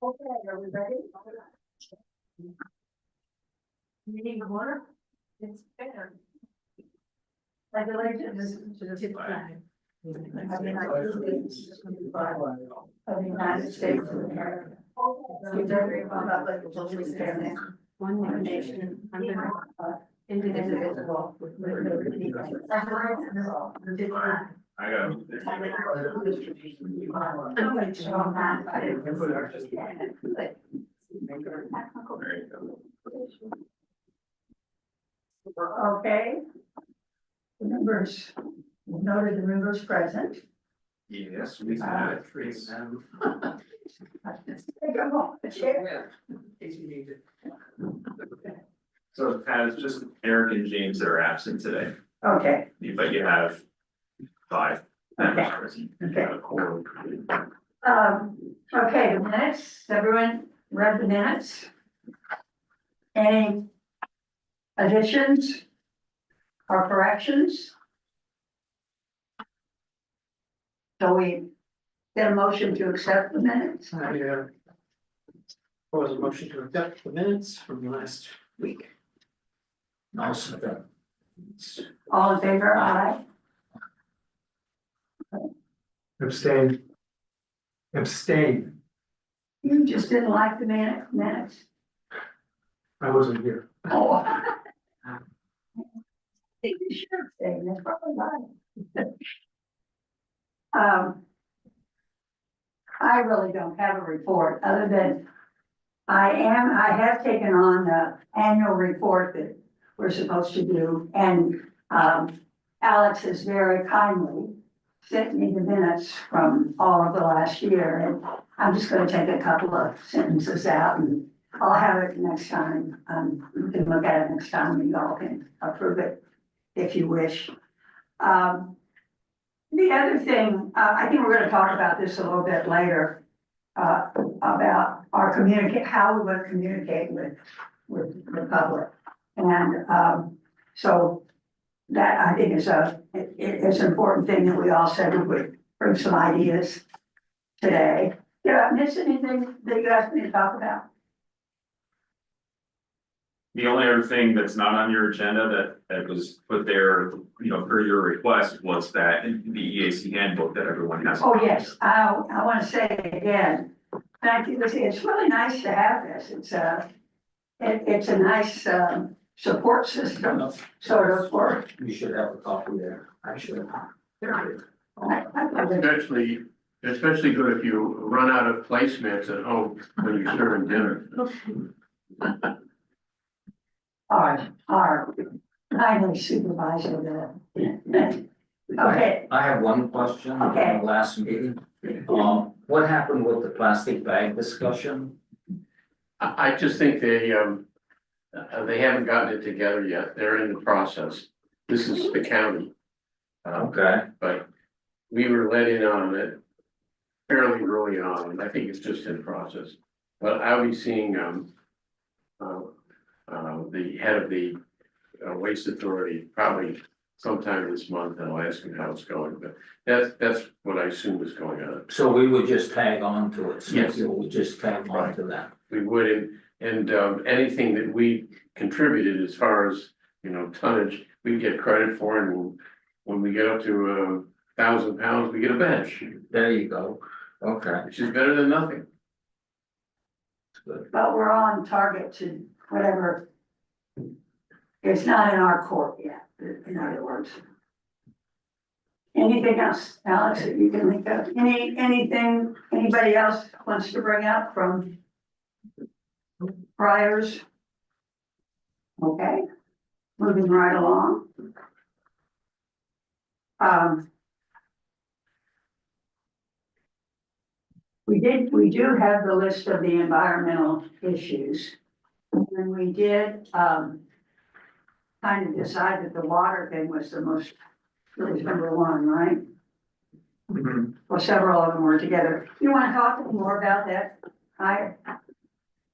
Okay, are we ready? Meeting of order? It's fair. Pledge to the flag. Of the United States of America. To every republic which stands one nation under God, indivisible, with liberty and all. I got. I'm going to show that. Okay. The members, noted the members present. Yes, we had three. Take them off the chair. So Pat, it's just Eric and James that are absent today, Okay, but you have five members Okay. present. Okay. You have a quorum. okay, the minutes, everyone read the minutes? Any additions or corrections? So we get a motion to accept the minutes? I propose a motion to adopt the minutes from last week. I'll second. All in favor, aye. Abstain. Abstain. You just didn't like the minutes? I wasn't here. Oh. I think you should abstain, that's probably right. I really don't have a report other than I have taken on the annual report that we're supposed to do, and Alex has very kindly sent me the minutes from all of the last year, and I'm just gonna take a couple of sentences out and I'll have it next time. You can look at it next time and y'all can approve it if you wish. The other thing, I think we're gonna talk about this a little bit later, about our how we want to communicate with the public. And, so that I think is it's an important thing that we all said we would bring some ideas today. Did I miss anything that you asked me to talk about? The only other thing that's not on your agenda that was put there, per your request, was that the EAC handbook that everyone has. Oh, yes, I want to say again, thank you. It's really nice to have this. It's a nice, support system, sort of, for. You should have a copy there. I should have. Especially good if you run out of placemats at home when you're serving dinner. Our kindly supervisor there. Okay, I have one question from Okay. the last meeting. What happened with the plastic bag discussion? I just think they haven't gotten it together yet. They're in the process. This is the county. Okay, But we were let in on it fairly early on, and I think it's just in process. But I'll be seeing, the head of the waste authority probably sometime this month, and I'll ask him how it's going, but that's what I assume is going on. so we would just tag on to it. Yes. Smithfield would just tag on to that. We would, and anything that we contributed as far as, tonnage, we get credit for, and when we get up to 1,000 pounds, we get a badge, There you go. Okay. which is better than nothing. Good. but we're on target to whatever. It's not in our court yet, in other words. Anything else, Alex, that you can think of? Anything anybody else wants to bring up from priors? Okay, moving right along. We do have the list of the environmental issues. And we did, kind of decide that the water thing was the most, really number one, right? Well, several of them were together. You want to talk more about that?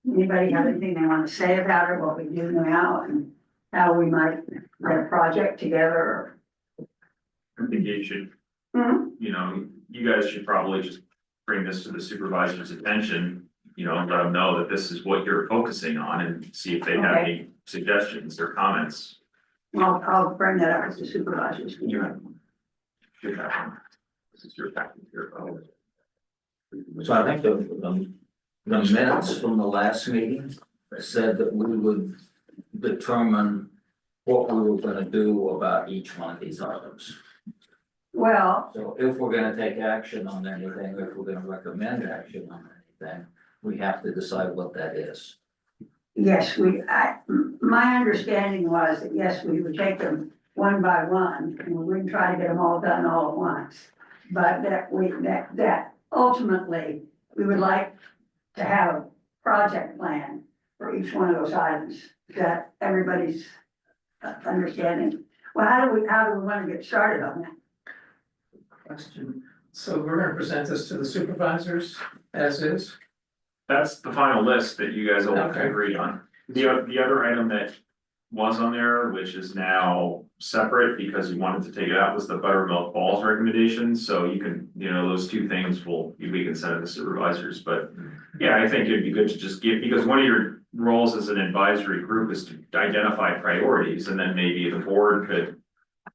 Anybody have anything they want to say about it, what we do now, and how we might get a project together? I think you should, Mhm. you guys should probably just bring this to the supervisor's attention you know, and let them know that this is what you're focusing on and see if they have any suggestions or comments. I'll bring that up with the supervisors. You have. Should have one. This is your package here. So I think the minutes from the last meeting said that we would determine what we were gonna do about each one of these items. Well, So if we're gonna take action on anything, if we're gonna recommend action on anything, we have to decide what that is. yes, my understanding was that, yes, we would take them one by one, and we wouldn't try to get them all done all at once. But that ultimately, we would like to have a project plan for each one of those items. Is that everybody's understanding? Well, how do we want to get started on that? Question. So we're gonna present this to the supervisors as is? That's the final list that you guys all Okay. agreed on. The other item that was on there, which is now separate because you wanted to take it out, was the buttermilk balls recommendation. So you can, you know, those two things we can send to the supervisors, but yeah, I think it'd be good to just give, because one of your roles as an advisory group is to identify priorities, and then maybe the board could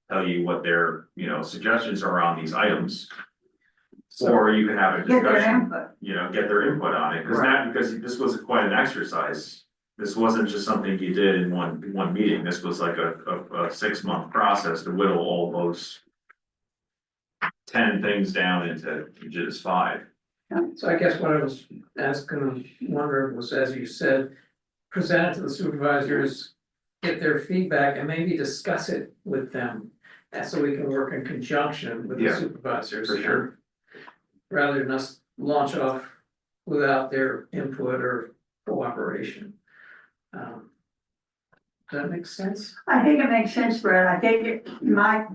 tell you what their, you know, suggestions are on these items. Or you could have a Get their discussion, input. you know, get their input on it, because this was quite an exercise. This wasn't just something you did in one meeting, this was like a 6-month process to whittle all those 10 things down into just 5. So I guess what I was wondering was, as you said, present it to the supervisors, get their feedback and maybe discuss it with them. And so we can work in conjunction with the Yeah, supervisors. for sure. Rather than us launch off without their input or cooperation. Does that make sense? I think it makes sense, Brett. I think it might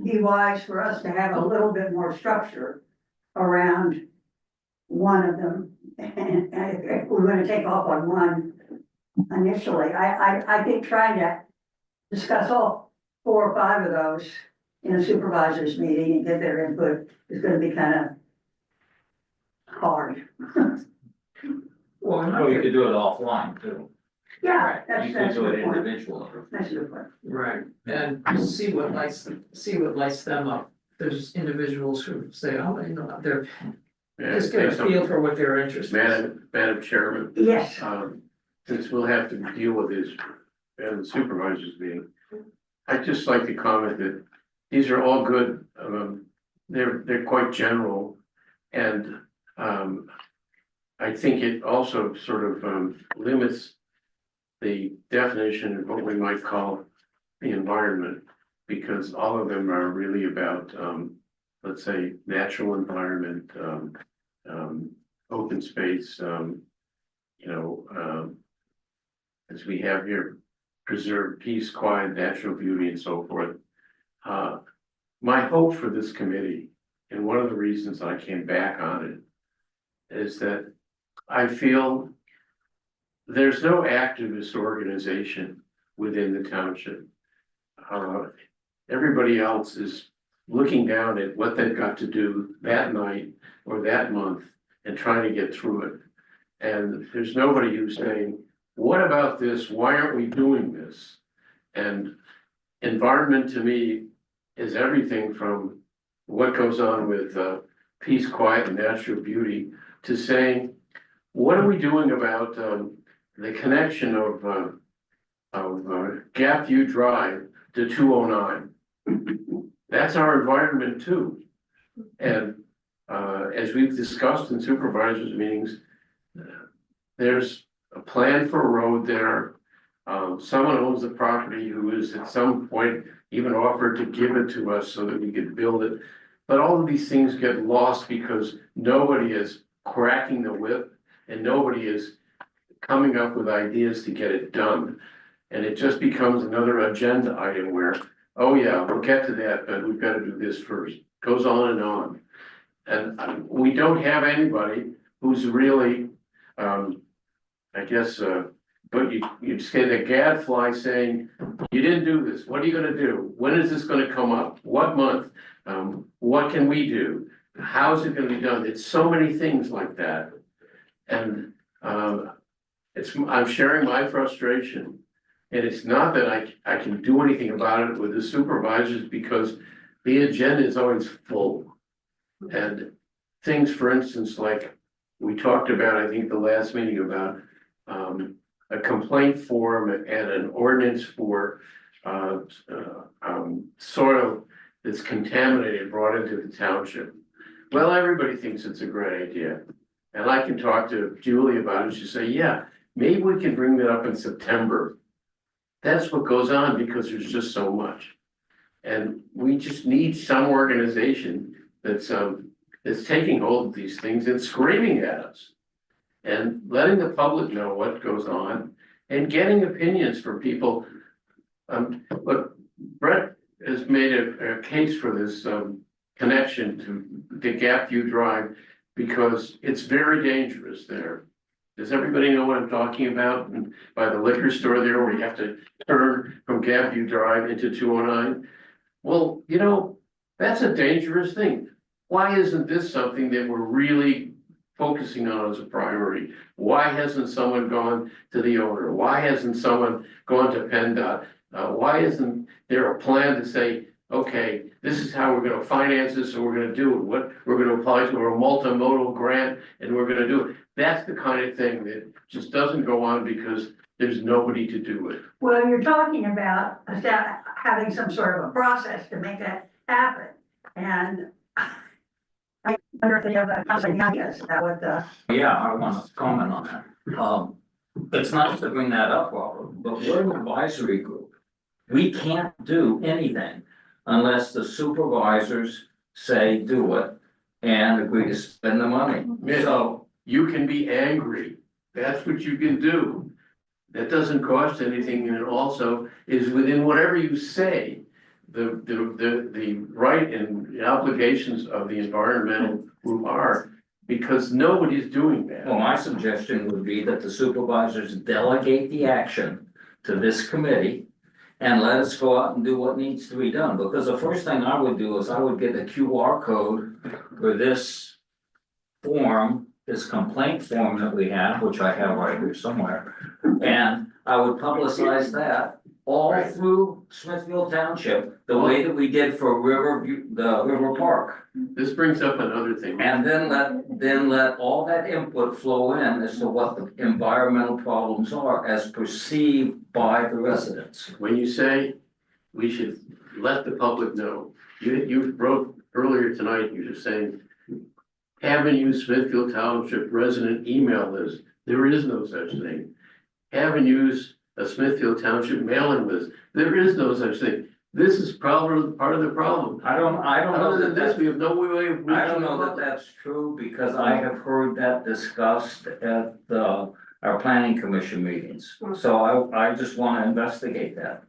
be wise for us to have a little bit more structure around one of them. And if we're gonna take off on one initially, I think trying to discuss all 4 or 5 of those in a supervisor's meeting and get their input is gonna be kind of hard. Well, you could do it offline too. Yeah, that's You could a do it good point. individually. That's a good point. Right, and see what lights them up. There's individuals who say, oh, you know, they're, Yeah, just get a so, feel for what their interest is. Madam Chairman, Yes, since we'll have to deal with this and the supervisors meeting, I'd just like to comment that these are all good, they're quite general. And, I think it also sort of, limits the definition of what we might call the environment, because all of them are really about, let's say, natural environment, open space, you know, as we have here, preserve peace, quiet, natural beauty, and so forth. My hope for this committee, and one of the reasons I came back on it, is that I feel there's no activist organization within the township. Everybody else is looking down at what they've got to do that night or that month and trying to get through it. And there's nobody who's saying, what about this? Why aren't we doing this? And environment to me is everything from what goes on with peace, quiet, and natural beauty to saying, what are we doing about the connection of Gapview Drive to 209? That's our environment too. And as we've discussed in supervisors meetings, there's a plan for a road there. Someone owns the property who is at some point even offered to give it to us so that we could build it. But all of these things get lost because nobody is cracking the whip and nobody is coming up with ideas to get it done. And it just becomes another agenda item where, oh yeah, we'll get to that, but we've got to do this first. Goes on and on. And we don't have anybody who's really, I guess, but you'd say the gadfly saying, you didn't do this. What are you gonna do? When is this gonna come up? What month? What can we do? How's it gonna be done? It's so many things like that. And I'm sharing my frustration. And it's not that I can do anything about it with the supervisors because the agenda is always full. And things, for instance, like we talked about, I think the last meeting about a complaint form and an ordinance for soil that's contaminated brought into the township. Well, everybody thinks it's a great idea. And I can talk to Julie about it. She'll say, yeah, maybe we can bring that up in September. That's what goes on because there's just so much. And we just need some organization that's taking hold of these things and screaming at us. And letting the public know what goes on and getting opinions from people. But Brett has made a case for this connection to the Gapview Drive because it's very dangerous there. Does everybody know what I'm talking about? By the liquor store there where you have to turn from Gapview Drive into 209? Well, you know, that's a dangerous thing. Why isn't this something that we're really focusing on as a priority? Why hasn't someone gone to the owner? Why hasn't someone gone to PennDOT? Why isn't there a plan to say, okay, this is how we're gonna finance this, and we're gonna do it, what we're gonna apply to a multimodal grant, and we're gonna do it. That's the kind of thing that just doesn't go on because there's nobody to do it. Well, you're talking about having some sort of a process to make that happen. And I wonder if any of the council ideas about what the, Yeah, I want to comment on that. It's nice to bring that up, Robert, but we're an advisory group. We can't do anything unless the supervisors say do it and agree to spend the money. So You can be angry. That's what you can do. That doesn't cost anything, and it also is within whatever you say. The right and the obligations of the environmental group are, because nobody's doing that. well, my suggestion would be that the supervisors delegate the action to this committee and let us go out and do what needs to be done, because the first thing I would do is I would get a QR code for this form, this complaint form that we have, which I have right here somewhere. And I would publicize that all through Smithfield Township, the way that we did for the River Park. This brings up another thing. And then let all that input flow in as to what the environmental problems are as perceived by the residents. When you say we should let the public know, you wrote earlier tonight, you were saying, haven't you Smithfield Township resident email list? There is no such thing. Haven't used a Smithfield Township mailing list. There is no such thing. This is probably part of the problem. I don't know Other than that this, we have no way of. I don't know that that's true, because I have heard that discussed at our planning commission meetings. So I just wanna investigate that.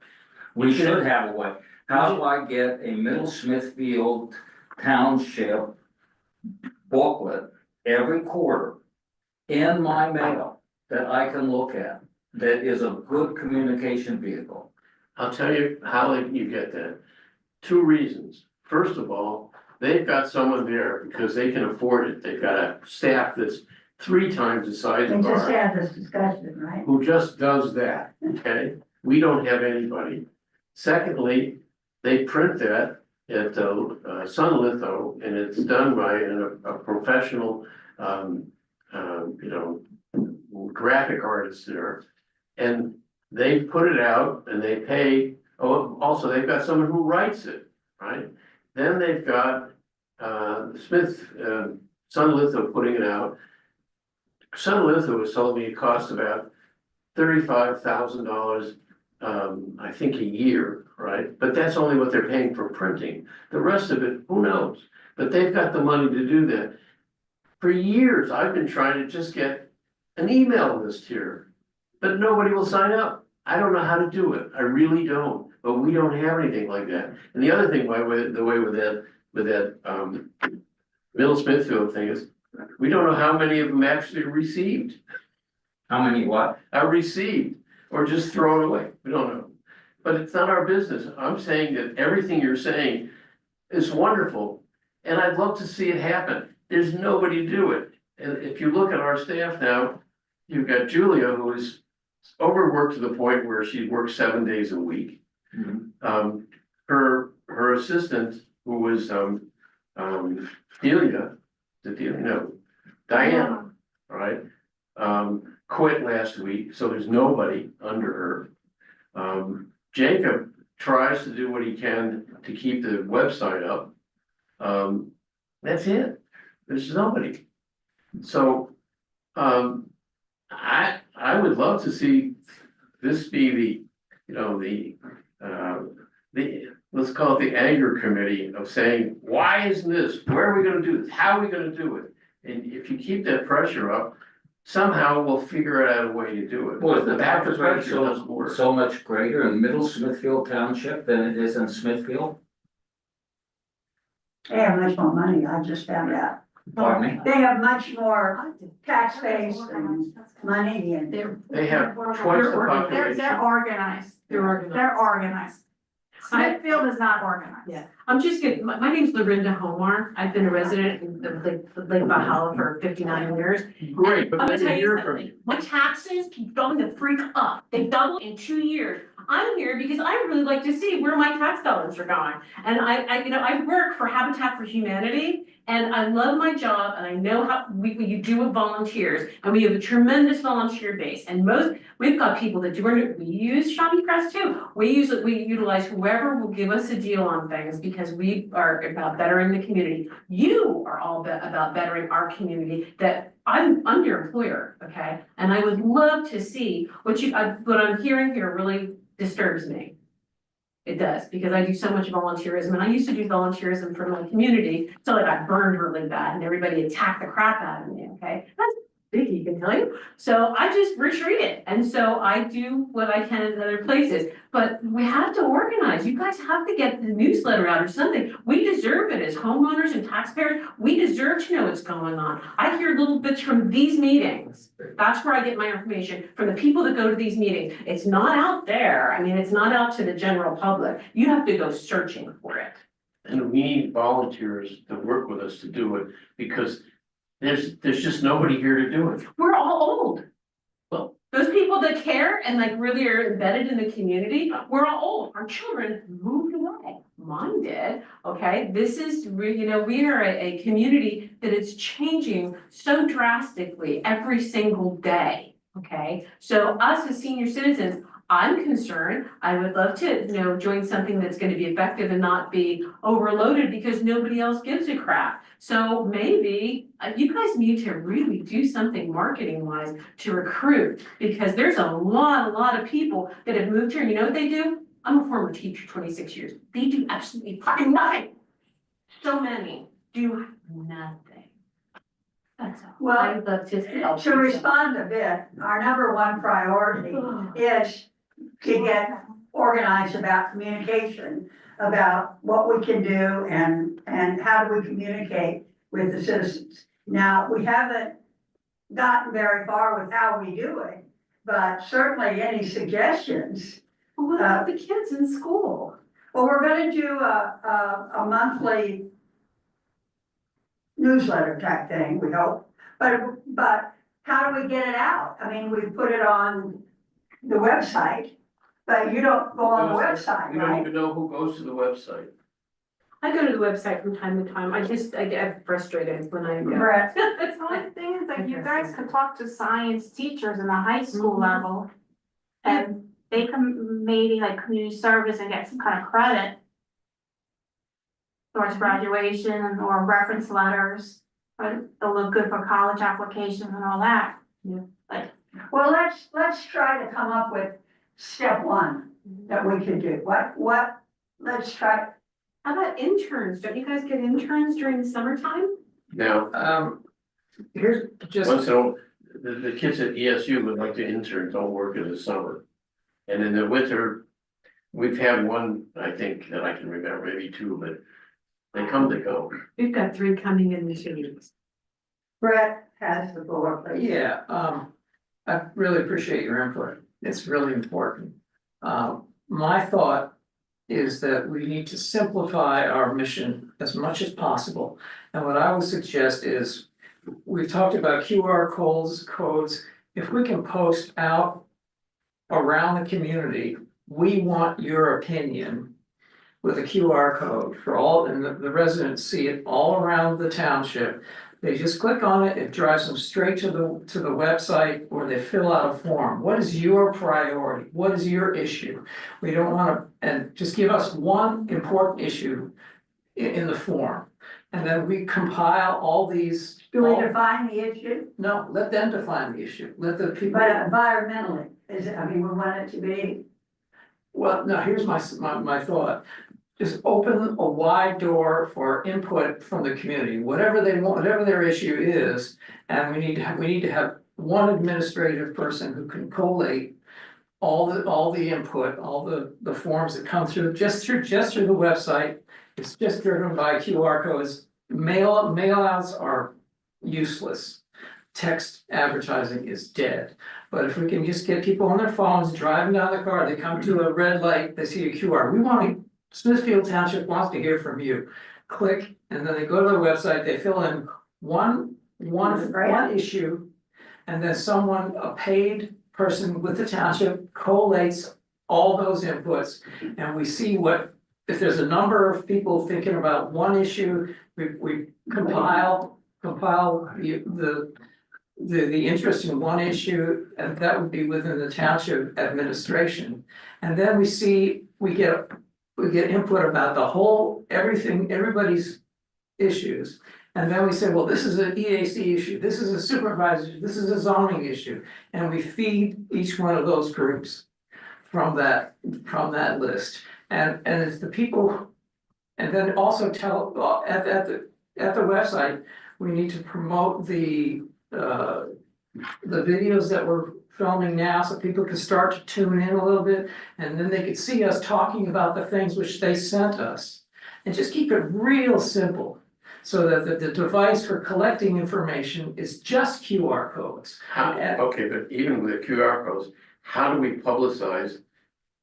We should have a way. How do I get a Middle Smithfield Township booklet every quarter in my mail that I can look at, that is a good communication vehicle? I'll tell you how you get that. Two reasons. First of all, they've got someone there because they can afford it. They've got a staff that's 3 times the size we of just ours, had this discussion, right? who just does that, okay? We don't have anybody. Secondly, they print that at Sun Litho, and it's done by a professional, graphic artist there. And they put it out and they pay, also they've got someone who writes it, right? Then they've got Sun Litho putting it out. Sun Litho has told me it costs about $35,000, I think, a year, right? But that's only what they're paying for printing. The rest of it, who knows? But they've got the money to do that. For years, I've been trying to just get an email list here, but nobody will sign up. I don't know how to do it. I really don't, but we don't have anything like that. And the other thing, the way with that Middle Smithfield thing is, we don't know how many of them actually received. How many what? Are received or just thrown away. We don't know. But it's not our business. I'm saying that everything you're saying is wonderful, and I'd love to see it happen. There's nobody to do it. And if you look at our staff now, you've got Julia, who is overworked to the point where she works 7 days a week. Her assistant, who was, Delia, no, Diana, all right? Quit last week, so there's nobody under her. Jacob tries to do what he can to keep the website up. That's it, there's nobody. So, I would love to see this be the, you know, let's call it the anger committee of saying, why isn't this? Where are we gonna do this? How are we gonna do it? And if you keep that pressure up, somehow we'll figure out a way to do it. Well, But the back of pressure doesn't work. so much greater in Middle Smithfield Township than it is in Smithfield? They have much more money, I just found out. Pardon me? They have much more tax base and money and. They have twice the population. They're organized. They're organized. Smithfield is not organized. Yeah. I'm just kidding. My name's Lorinda Homar. I've been a resident in Lake Valhalla for 59 years. Great, but I'm gonna then tell you you're from, something. My taxes keep going the freak up. They doubled in 2 years. I'm here because I really like to see where my tax dollars are going. And I work for Habitat for Humanity and I love my job and I know how what you do with volunteers. And we have a tremendous volunteer base and we've got people that do we use Shopping Press too. We utilize whoever will give us a deal on things because we are about bettering the community. You are all about bettering our community that I'm your employer, okay? And I would love to see what I'm hearing here really disturbs me. It does, because I do so much volunteerism and I used to do volunteerism for my community, so I got burned really bad and everybody attacked the crap out of me, okay? That's Vicky can tell you. So I just retreated. And so I do what I can in other places, but we have to organize. You guys have to get the newsletter out or something. We deserve it as homeowners and taxpayers. We deserve to know what's going on. I hear little bits from these meetings. That's where I get my information, from the people that go to these meetings. It's not out there. I mean, it's not out to the general public. You have to go searching for it. and we need volunteers to work with us to do it, because there's just nobody here to do it. We're all old. Well- Those people that care and like really are embedded in the community, we're all old. Our children moved away. Mine did, okay? This is, we are a community that is changing so drastically every single day, okay? So us as senior citizens, I'm concerned. I would love to, join something that's gonna be effective and not be overloaded because nobody else gives a crap. So maybe you guys need to really do something marketing wise to recruit, because there's a lot of people that have moved here. And you know what they do? I'm a former teacher, 26 years. They do absolutely fucking nothing. So many do nothing. That's all. Well, I'd love to help. To respond a bit, our number one priority is to get organized about communication, about what we can do and how do we communicate with the citizens. Now, we haven't gotten very far with how we do it, but certainly any suggestions. Well, what about the kids in school? Well, we're gonna do a monthly newsletter type thing, we hope, but how do we get it out? I mean, we put it on the website, but you don't go on the website, We don't right? even know who goes to the website. I go to the website from time to time. I get frustrated when I go. Brett, The only thing is like you guys could talk to science teachers in the high school level. And they can maybe like community service and get some kind of credit. Towards graduation or reference letters, but it'll look good for college applications and all that. well, let's try to come up with step one that we can do. Let's try, How about interns? Don't you guys get interns during the summertime? Now, Here's just, once in a while, the kids at ESU would like to intern, don't work in the summer. And in the winter, we've had one, I think, that I can remember, maybe two, but they come to go. We've got 3 coming in this week. Brett has the floor, please. yeah, I really appreciate your input. It's really important. My thought is that we need to simplify our mission as much as possible. And what I would suggest is, we've talked about QR codes, if we can post out around the community, we want your opinion with a QR code for all, and the residents see it all around the township. They just click on it, it drives them straight to the website where they fill out a form. What is your priority? What is your issue? We don't wanna, and just give us one important issue in the form. And then we compile all these. Do we define the issue? No, let them define the issue, let the people. But environmentally, is it, I mean, we want it to be, Well, now here's my thought. Just open a wide door for input from the community, whatever they want, whatever their issue is. And we need to have one administrative person who can collate all the input, all the forms that come through, just through the website. It's just driven by QR codes. Mail-outs are useless. Text advertising is dead. But if we can just get people on their phones, driving down the car, they come to a red light, they see a QR. We want to, Smithfield Township wants to hear from you. Click, and then they go to the website, they fill in one issue. And then a paid person with the township collates all those inputs. And we see if there's a number of people thinking about one issue, we compile the interest in one issue, and that would be within the township administration. And then we get input about the whole, everybody's issues. And then we say, well, this is an EAC issue, this is a supervisor, this is a zoning issue. And we feed each one of those groups from that list. And it's the people, and then also tell, at the website, we need to promote the videos that we're filming now, so people can start to tune in a little bit, and then they could see us talking about the things which they sent us. And just keep it real simple, so that the device for collecting information is just QR codes. Okay, but even with the QR codes, how do we publicize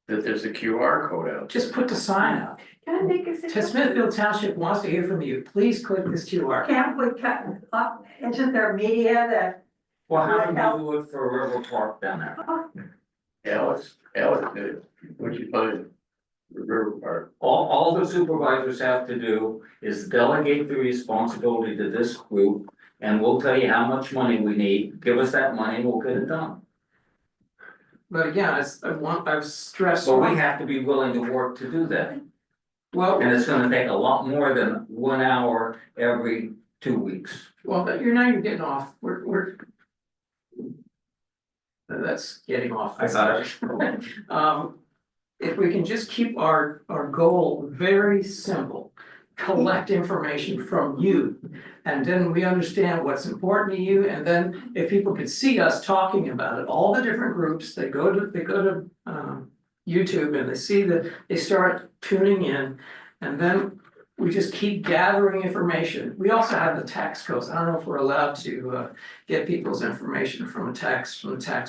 that there's a QR code out? Just put the sign out. Can I make a suggestion? Smithfield Township wants to hear from you, please click this QR. can't we cut, isn't there media that, Well, how do you do it for River Park down there? Alex did it. What'd you find? The River Park. All the supervisors have to do is delegate the responsibility to this group. And we'll tell you how much money we need, give us that money, we'll get it done. But again, I've stressed. So we have to be willing to work to do that. Well, And it's gonna take a lot more than 1 hour every 2 weeks. but you're getting off, we're. That's getting off. I got it. If we can just keep our goal very simple, collect information from you. And then we understand what's important to you, and then if people could see us talking about it, all the different groups, they go to YouTube and they see that, they start tuning in, and then we just keep gathering information. We also have the tax codes. I don't know if we're allowed to get people's information from the tax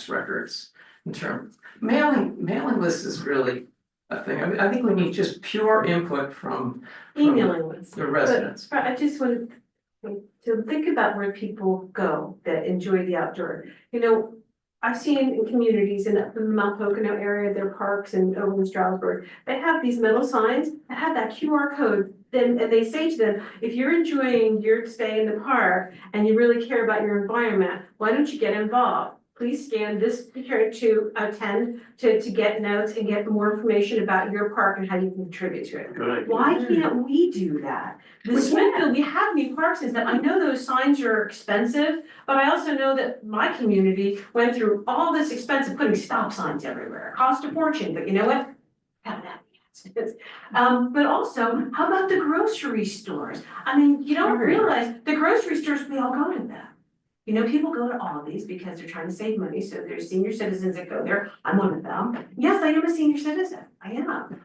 records. In terms, mailing lists is really a thing. I think we need just pure input from Emailing lists. the residents. But I just wanted to think about where people go that enjoy the outdoor. You know, I've seen in communities in the Mount Pocono area, their parks and over in Stroudsburg, they have these metal signs that have that QR code. Then, and they say to them, if you're enjoying your stay in the park and you really care about your environment, why don't you get involved? Please scan this here to attend, to get notes and get more information about your park and how you can contribute to it. Good idea. Why can't we do that? The Smithfield, we have new parks and stuff. I know those signs are expensive, but I also know that my community went through all this expense of putting stop signs everywhere. It cost a fortune, but you know what? Haven't happened yet. But also, how about the grocery stores? I mean, you don't realize the grocery stores, we all go to them. You know, people go to all of these because they're trying to save money, so there's senior citizens that go there. I'm one of them. Yes, I am a senior citizen. I am.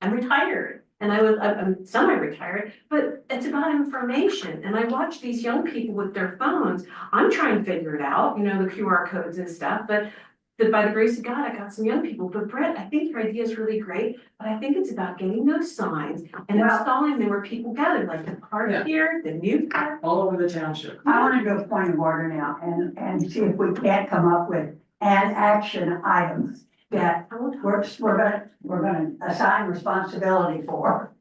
I'm retired. And I'm semi-retired, but it's about information, and I watch these young people with their phones, I'm trying to figure it out, you know, the QR codes and stuff, but that by the grace of God, I got some young people, but Brett, I think your idea is really great, but I think it's about getting those signs and Well- installing them where people gather, like the park Yeah. here, the new park. All over the township. I wanna do a point of order now and see if we can't come up with an action item that I will we're gonna assign responsibility for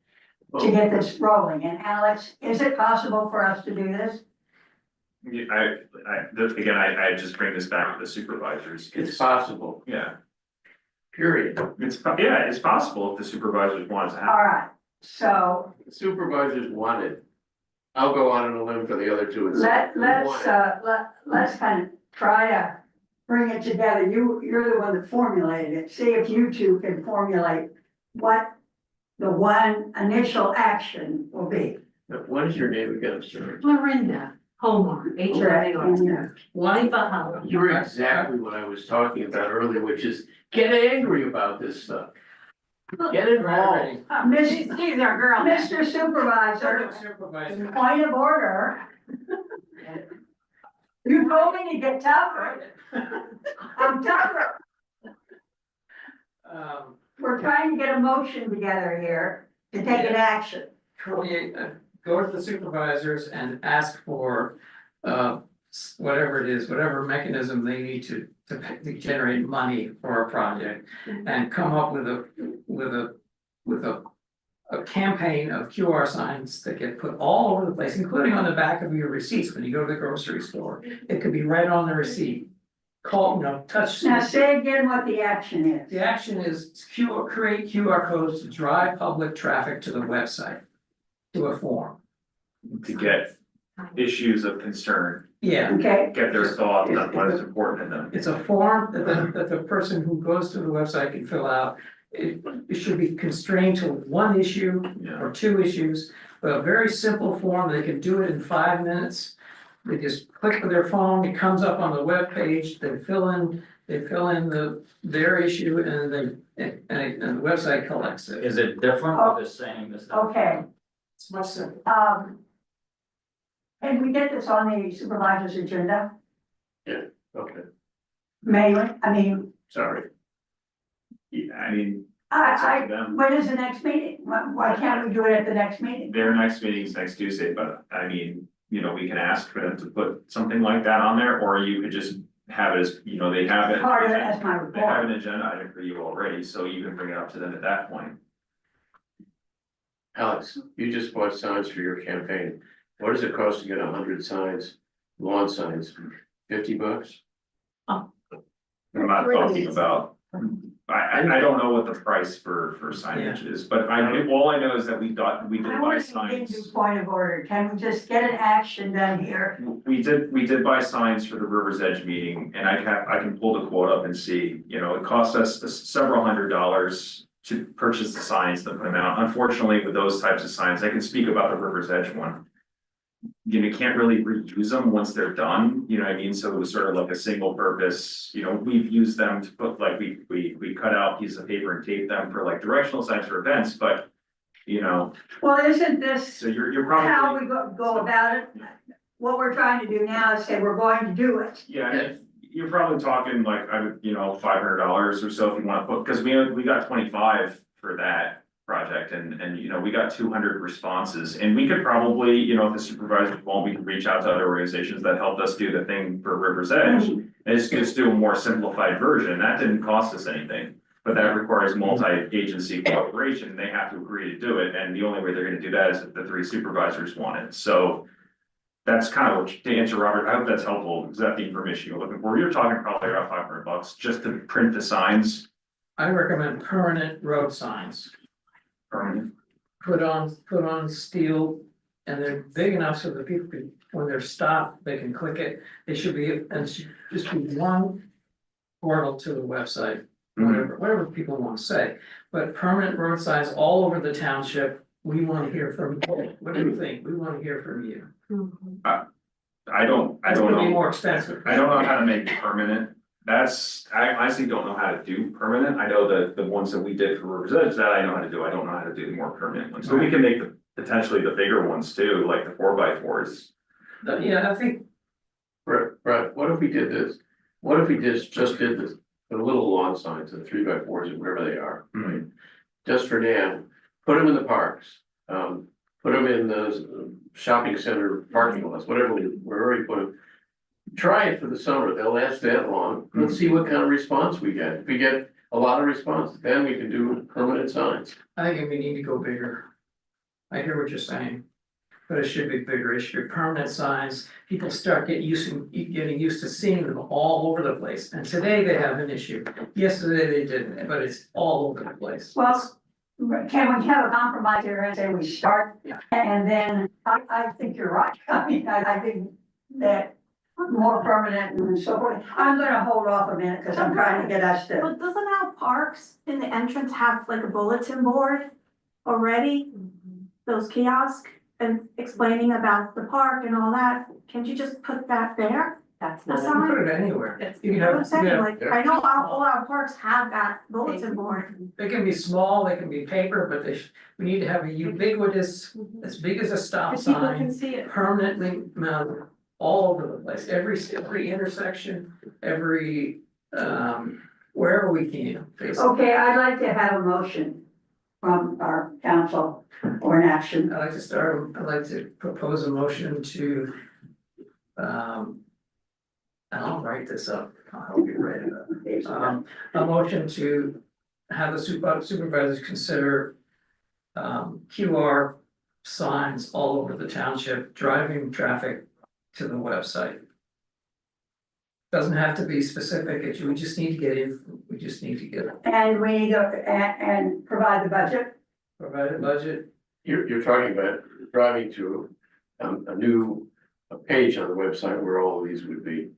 to get this rolling. And Alex, is it possible for us to do this? Yeah, again, I just bring this back to the supervisors. It's possible, Yeah, period. it's possible if the supervisors want it to happen. All right, so The supervisors want it. I'll go on a limb for the other two and say. we want it. let's kind of try to bring it together. You're the one that formulated it. See if you two can formulate what the one initial action will be. What is your name again, sir? Florinda Hallmark, HRAR. One, You're exactly what I was talking about earlier, which is get angry about this stuff. Get involved. She's our girl. Mr. Supervisor, Supervisor. point of order. You told me to get tougher. I'm tougher. We're trying to get a motion together here to take an action. Create, go to the supervisors and ask for, whatever it is, whatever mechanism they need to generate money for a project. And come up with a campaign of QR signs that get put all over the place, including on the back of your receipts when you go to the grocery store. It could be right on the receipt. Call, touch. Now say again what the action is. The action is create QR codes to drive public traffic to the website, to a form. To get issues of concern, Yeah, Okay, get their thoughts on what is important to them. it's a form that the person who goes to the website can fill out. It should be constrained to one issue Yeah, or two issues, but a very simple form, they can do it in 5 minutes. They just click with their phone, it comes up on the web page. They fill in their issue and the website collects it. Is it different or the same as that? okay. It's much simpler. Can we get this on the supervisor's agenda? Okay, May, I mean, sorry. yeah, I mean, it's up to them. when is the next meeting? Why can't we do it at the next meeting? Their next meeting is next Tuesday, but I mean, we can ask for them to put something like that on there, or you could just have it as, they have it. Part of it as my They have report. an agenda item for you already, so you can bring it up to them at that point. Alex, you just bought signs for your campaign. What does it cost to get 100 signs, lawn signs? $50? I'm not talking about, I don't know what the price for signage is, but all I know is that we did I buy want to get into signs. point of order. Can we just get an action done here? We did buy signs for the River's Edge meeting, and I can pull the quote up and see, it cost us several $100s to purchase the signs to put them out. Unfortunately, with those types of signs, I can speak about the River's Edge one. You can't really reuse them once they're done, you know what I mean? So it was sort of like a single purpose, we've used them to put, like, we cut out pieces of paper and tape them for like directional signs for events, but. Well, isn't this So you're how probably, we go about it? What we're trying to do now is say we're going to do it. yeah, you're probably talking like, $500 or so if you wanna put, cause we got 25 for that project and we got 200 responses, and we could probably, if the supervisors won't, we can reach out to other organizations that helped us do the thing for River's Edge. And just do a more simplified version, that didn't cost us anything, but that requires multi-agency cooperation, they have to agree to do it, and the only way they're gonna do that is if the 3 supervisors want it, so. That's kind of what, to answer Robert, I hope that's helpful, is that the information you're looking for, you're talking probably about $500 just to print the signs. I recommend permanent road signs. Permanent. Put on steel, and they're big enough so that people can, when they're stopped, they can click it. They should be, and it should just be one portal to the website, whatever people want to say. But permanent road signs all over the township, we want to hear from you. What do you think? We want to hear from you. I don't It's gonna be know, more expensive. I don't know how to make it permanent. I honestly don't know how to do permanent. I know the ones that we did for River's Edge, that I know how to do. I don't know how to do the more permanent ones. So we can make potentially the bigger ones too, like the 4x4s. Yeah, I think Right, what if we did this? What if we just did this? the little lawn signs, the 3x4s or whatever they are, right? Mhm. Just for now, put them in the parks, put them in the shopping center parking lots, whatever, wherever you put them. Try it for the summer, they'll last that long, let's see what kind of response we get, if we get a lot of response, then we can do permanent signs. I think we need to go bigger. I hear what you're saying, but it should be bigger, it should be permanent signs, people start getting used to seeing them all over the place, and today they have an issue. Yesterday they didn't, but it's all over the place. Well, can we have a compromise here and say we start? Yeah. And then, I think you're right, I mean, I think that more permanent and so forth. I'm gonna hold off a minute, cause I'm trying to get us to, But doesn't our parks in the entrance have like a bulletin board already? Those kiosks and explaining about the park and all that, can't you just put that there? That's The not. You can sign? put it anywhere. That's- You can I'm have, saying, yeah, like, I know all our parks have that bulletin board. they can be small, they can be paper, but we need to have a ubiquitous, as big as a stop Because people sign. can see it. Permanently mounted all over the place, every intersection, every, wherever we can, basically. okay, I'd like to have a motion from our council or an action. I'd like to propose a motion to, and I'll write this up, I'll help you write it up. A motion to have the supervisors consider QR signs all over the township, driving traffic to the website. Doesn't have to be specific, we just need to get in, we just need to get And we need to, and provide the budget. provided budget. You're talking about driving to a new page on the website where all of these would be.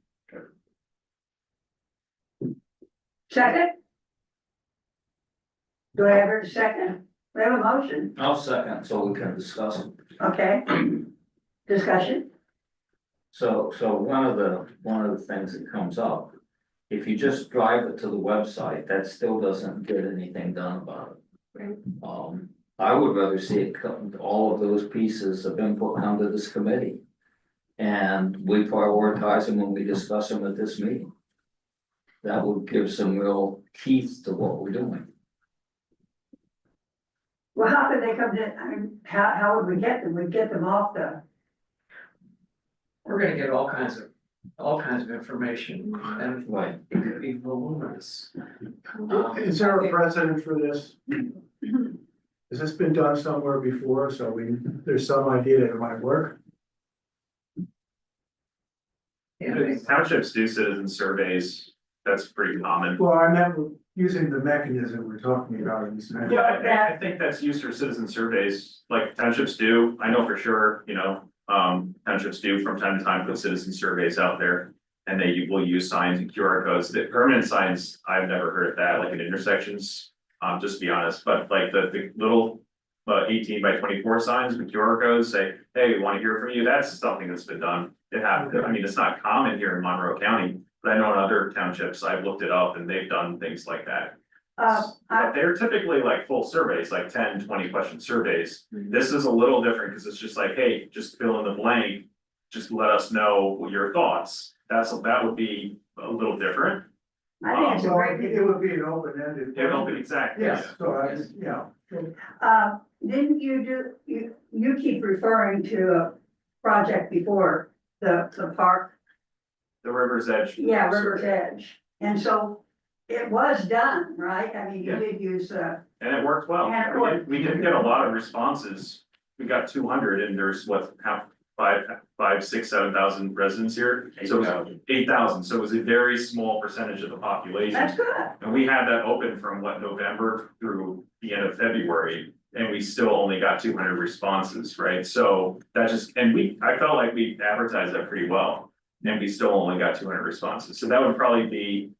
Second? Do I have a second? We have a motion, I'll second, so we can discuss it. okay? Discussion? So one of the things that comes up, if you just drive it to the website, that still doesn't get anything done about it. Right. I would rather see it come, all of those pieces of input come to this committee. And we prioritize them when we discuss them at this meeting. That would give some real teeth to what we're doing. Well, how could they come in, I mean, how would we get them? We'd get them off the, We're gonna get all kinds of information, and Right. it could be voluminous. Is there a precedent for this? Has this been done somewhere before, so there's some idea that it might work? Yeah, Townships do citizen surveys, that's pretty common. Well, I meant using the mechanism we're talking about in this. Yeah, I think that's used for citizen surveys, like townships do, I know for sure, townships do from time to time put citizen surveys out there. And they will use signs and QR codes, the permanent signs, I've never heard of that, like at intersections, just to be honest, but like the little. 18x24 signs with QR codes say, hey, we wanna hear from you, that's something that's been done. It happens, I mean, it's not common here in Monroe County, but I know in other townships, I've looked it up and they've done things like that. But they're typically like full surveys, like 10, 20 question surveys. This is a little different because it's just like, hey, just fill in the blank. Just let us know what your thoughts. That would be a little different. I think it's a So great. it would be an open-ended. Yeah, no, but exactly. Yes, so yeah. Didn't you keep referring to a project before, the park, The river's edge. yeah, River's Edge, and so it was done, right? I mean, you Yeah. did use, And it worked well. And it worked. We didn't get a lot of responses. We got 200 and there's what, five, 6, 7,000 residents here. So it was 8,000. So it was a very small percentage of the population. that's good. And we had that open from November through the end of February. And we still only got 200 responses, right? So that I felt like we advertised that pretty well. And we still only got 200 responses. So that would probably be,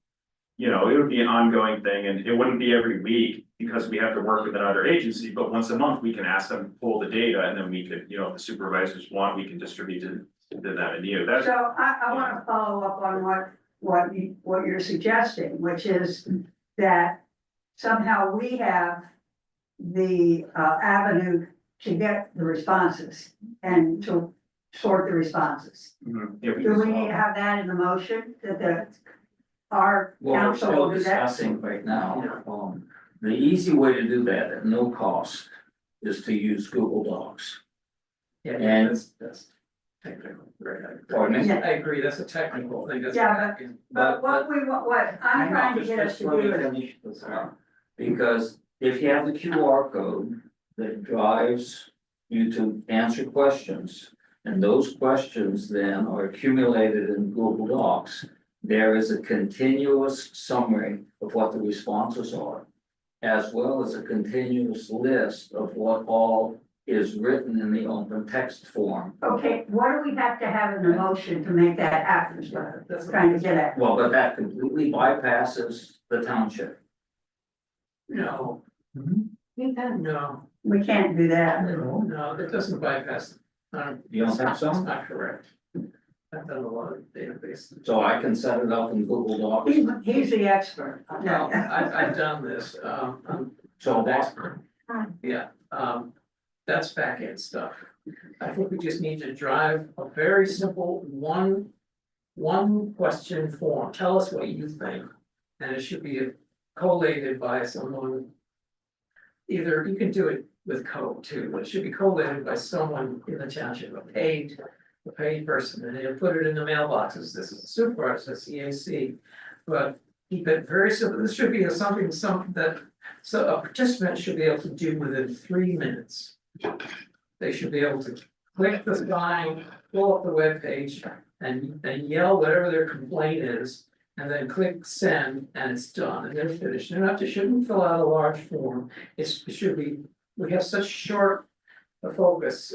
it would be an ongoing thing and it wouldn't be every week. Because we have to work with another agency, but once a month, we can ask them to pull the data and then we could, if the supervisors want, we can distribute to them and you. That's, So I wanna follow up on what you're suggesting, which is that somehow we have the avenue to get the responses and to sort the responses. yeah, Do we need to have that in the motion, that our Well, we're council still will do that. discussing right now, the easy way to do that at no cost is to use Google Docs. Yeah, And- that's technical, right? I agree. Pardon me? I agree, that's a technical thing, that's. Yeah, But what we, what I'm trying to get us to do is, Because if you have the QR code that drives you to answer questions, and those questions then are accumulated in Google Docs, there is a continuous summary of what the responses are, as well as a continuous list of what all is written in the open text form. okay, what do we have to have in the motion to make that happen, is what I'm trying to get at. Well, but that completely bypasses the township. No, no, We can't do that. no, it doesn't bypass. You don't think so? That's not correct. I've done a lot of databases. So I can set it up in Google Docs. He's the expert. No, I've done this, So that's, yeah, that's back end stuff. I think we just need to drive a very simple one question form, tell us what you think. And it should be collated by someone. Either, you can do it with code too, but it should be collated by someone in the township, a paid person, and they'll put it in the mailboxes, this is the supervisor, that's EAC. But keep it very simple, this should be something that, so a participant should be able to do within 3 minutes. They should be able to click the sign, pull up the webpage, and yell whatever their complaint is. And then click send, and it's done, and they're finished, they shouldn't fill out a large form, it should be, we have such short. A focus,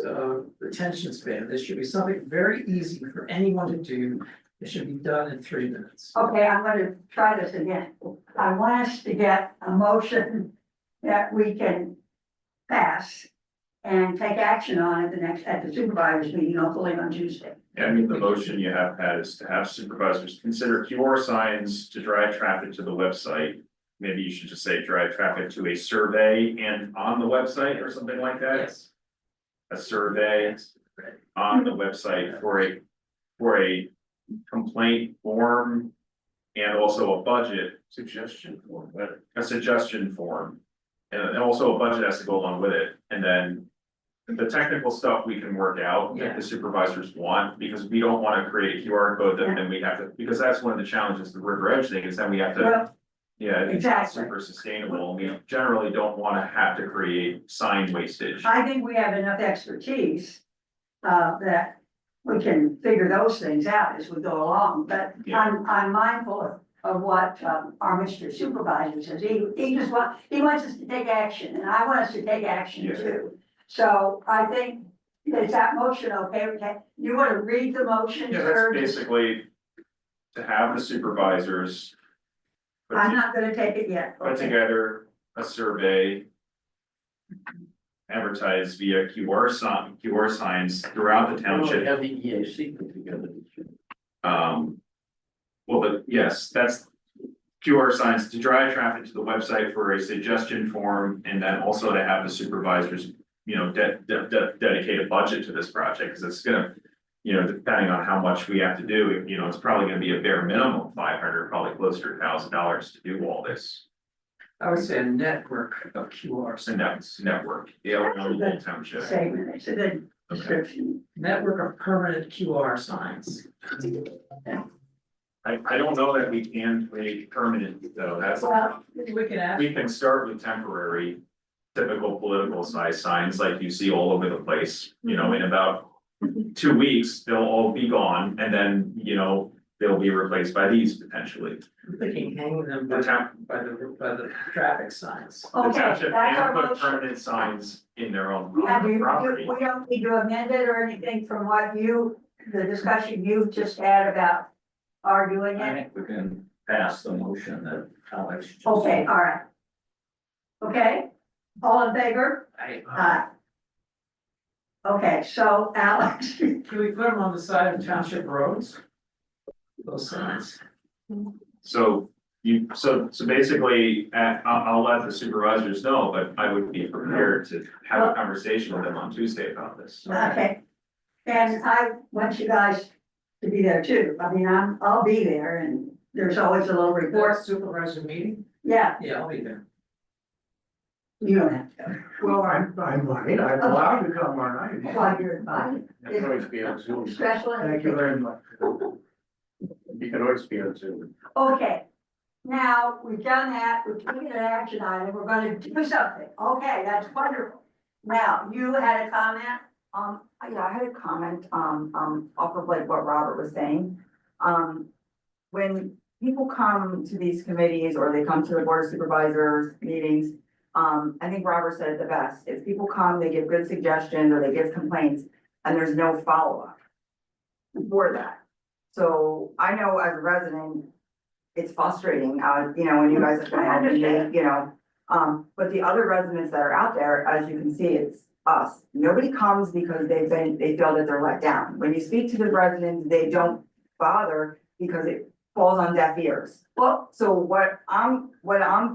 attention span, this should be something very easy for anyone to do, it should be done in 3 minutes. Okay, I'm gonna try this again. I want us to get a motion that we can pass and take action on at the supervisors meeting, hopefully on Tuesday. Yeah, I mean, the motion you have had is to have supervisors consider QR signs to drive traffic to the website. Maybe you should just say drive traffic to a survey and on the website or something like that. Yes. A survey on the website for a complaint form. And also a budget suggestion form, a suggestion form. And also a budget has to go along with it, and then. The technical stuff we can work out if the supervisors want, because we don't wanna create a QR code that then we have to, because that's one of the challenges, the River Edge thing is then we have to. Well, Yeah, it's not exactly. super sustainable, we generally don't wanna have to create sign wastage. I think we have enough expertise, that we can figure those things out as we go along, but Yeah. I'm mindful of what, our Mr. Supervisor says, he wants us to take action, and I want us to take action Yeah. too. So I think, is that motion okay? You wanna read the motion, Yeah, sir? that's basically to have the supervisors. Put I'm not gonna take it yet. put together a survey. Advertised via QR signs throughout the township. Have the EAC put together. Well, but yes, that's QR signs to drive traffic to the website for a suggestion form, and then also to have the supervisors. Dedicate a budget to this project, because it's gonna. Depending on how much we have to do, it's probably gonna be a bare minimum 500, probably closer to $1,000 to do all this. I would say a network of QR And that's signs, network, around the whole township. Statement, it's a good description. network of permanent QR signs. I don't know that we can create permanent, though, that's, Well, We can add, we can start with temporary. Typical political size signs like you see all over the place, in about 2 weeks, they'll all be gone, and then, they'll be replaced by these potentially. I'm thinking hanging them The town, by the traffic signs. the okay, township that's our can put motion. permanent signs in their own Yeah, property. we don't need to amend it or anything from what the discussion you've just had about arguing I it. think we can pass the motion that Alex just. Okay, all right. Okay, all in favor? Aye. Okay, so Alex, Can we put them on the side of township roads? Those signs. So so basically, I'll let the supervisors know, but I would be prepared to have a conversation with them on Tuesday about this. okay. And I want you guys to be there too. I mean, I'll be there and there's always a little report. Supervisor meeting? Yeah, Yeah, I'll be there. you don't have to. Well, I'm might, I'm allowed to come, aren't I? While you're invited. You can always be on Zoom. Special. Thank you very much. You can always be on Zoom. Okay, now, we've done that, we've taken an action item, we're gonna do something, okay, that's wonderful. Now, you had a comment? Yeah, I had a comment, off of like what Robert was saying. When people come to these committees or they come to the board of supervisors meetings, I think Robert said it the best. If people come, they give good suggestions or they give complaints and there's no follow-up for that. So I know as a resident, it's frustrating, when you guys have been helping me, but the other residents that are out there, as you can see, it's us. Nobody comes because they feel that they're let down. When you speak to the residents, they don't bother because it falls on deaf ears. Well, so what I'm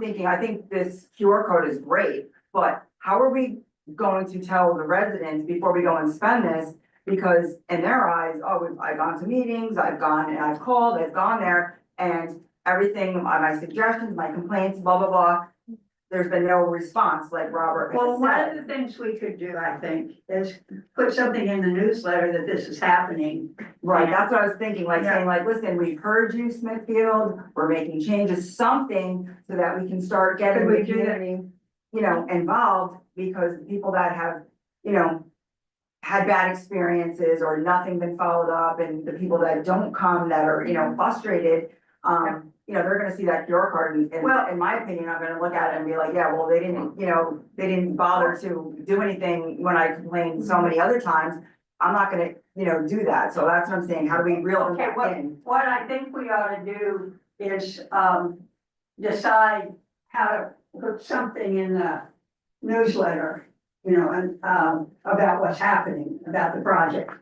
thinking, I think this QR code is great, but how are we going to tell the residents before we go and spend this? Because in their eyes, I've gone to meetings, I've gone and I've called, I've gone there, and everything, my suggestions, my complaints, blah, blah, blah. There's been no response, like Robert Well, has one of said. the things we could do, I think, is put something in the newsletter that this is happening. Right, that's what I was thinking, like Yeah. saying like, listen, we've heard you, Smithfield, we're making changes, something so that we can start getting Could we the do that? community, involved, because people that have, had bad experiences or nothing been followed up, and the people that don't come that are, frustrated, they're gonna see that QR card and, Well- in my opinion, I'm gonna look at it and be like, yeah, well, they didn't bother to do anything when I complained so many other times. I'm not gonna, do that. So that's what I'm saying. How do we reel them Okay, back in? what I think we ought to do is, decide how to put something in the newsletter, and, about what's happening, about the project.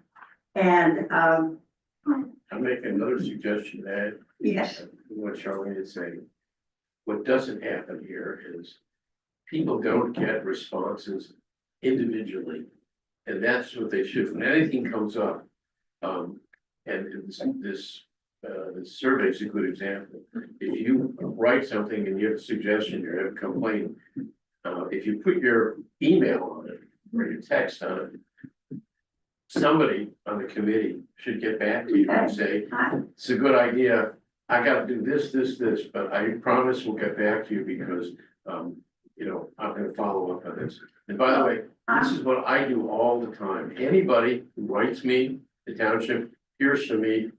And, I'll make another suggestion that yes, what Charlene is saying. What doesn't happen here is people don't get responses individually. And that's what they should, when anything comes up, and this survey is a good example. If you write something and you have a suggestion or have a complaint, if you put your email on it or your text on it, somebody on the committee should get back to you and say, it's a good idea. I gotta do this, but I promise we'll get back to you because, I'm gonna follow up on this. And by the way, this is what I do all the time. Anybody who writes me, the township, hears from me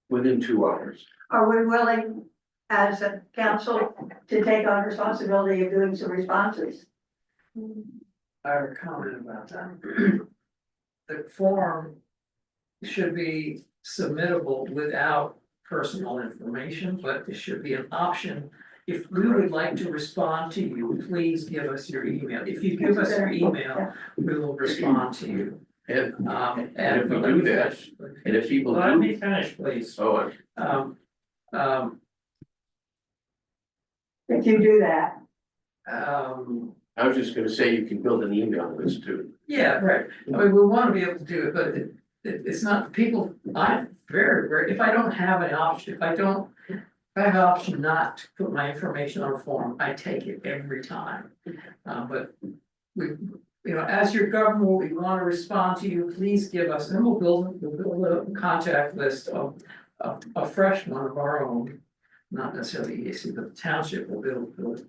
within 2 hours. are we willing, as a council, to take on responsibility of doing some responses? I have a comment about that. The form should be submittable without personal information, but it should be an option. If we would like to respond to you, please give us your email. If you give us your email, we will respond to you. And And if we do that, and if people Let do, me finish, please. oh, Um, um, If you do that, I was just gonna say you can build an email list too. yeah, right. I mean, we want to be able to do it, but it's not, people, if I don't have an option, if I have an option not to put my information on a form, I take it every time. But we, as your government, we want to respond to you, please give us, and we'll build a contact list of a fresh one of our own. Not necessarily EAC, but the township will build.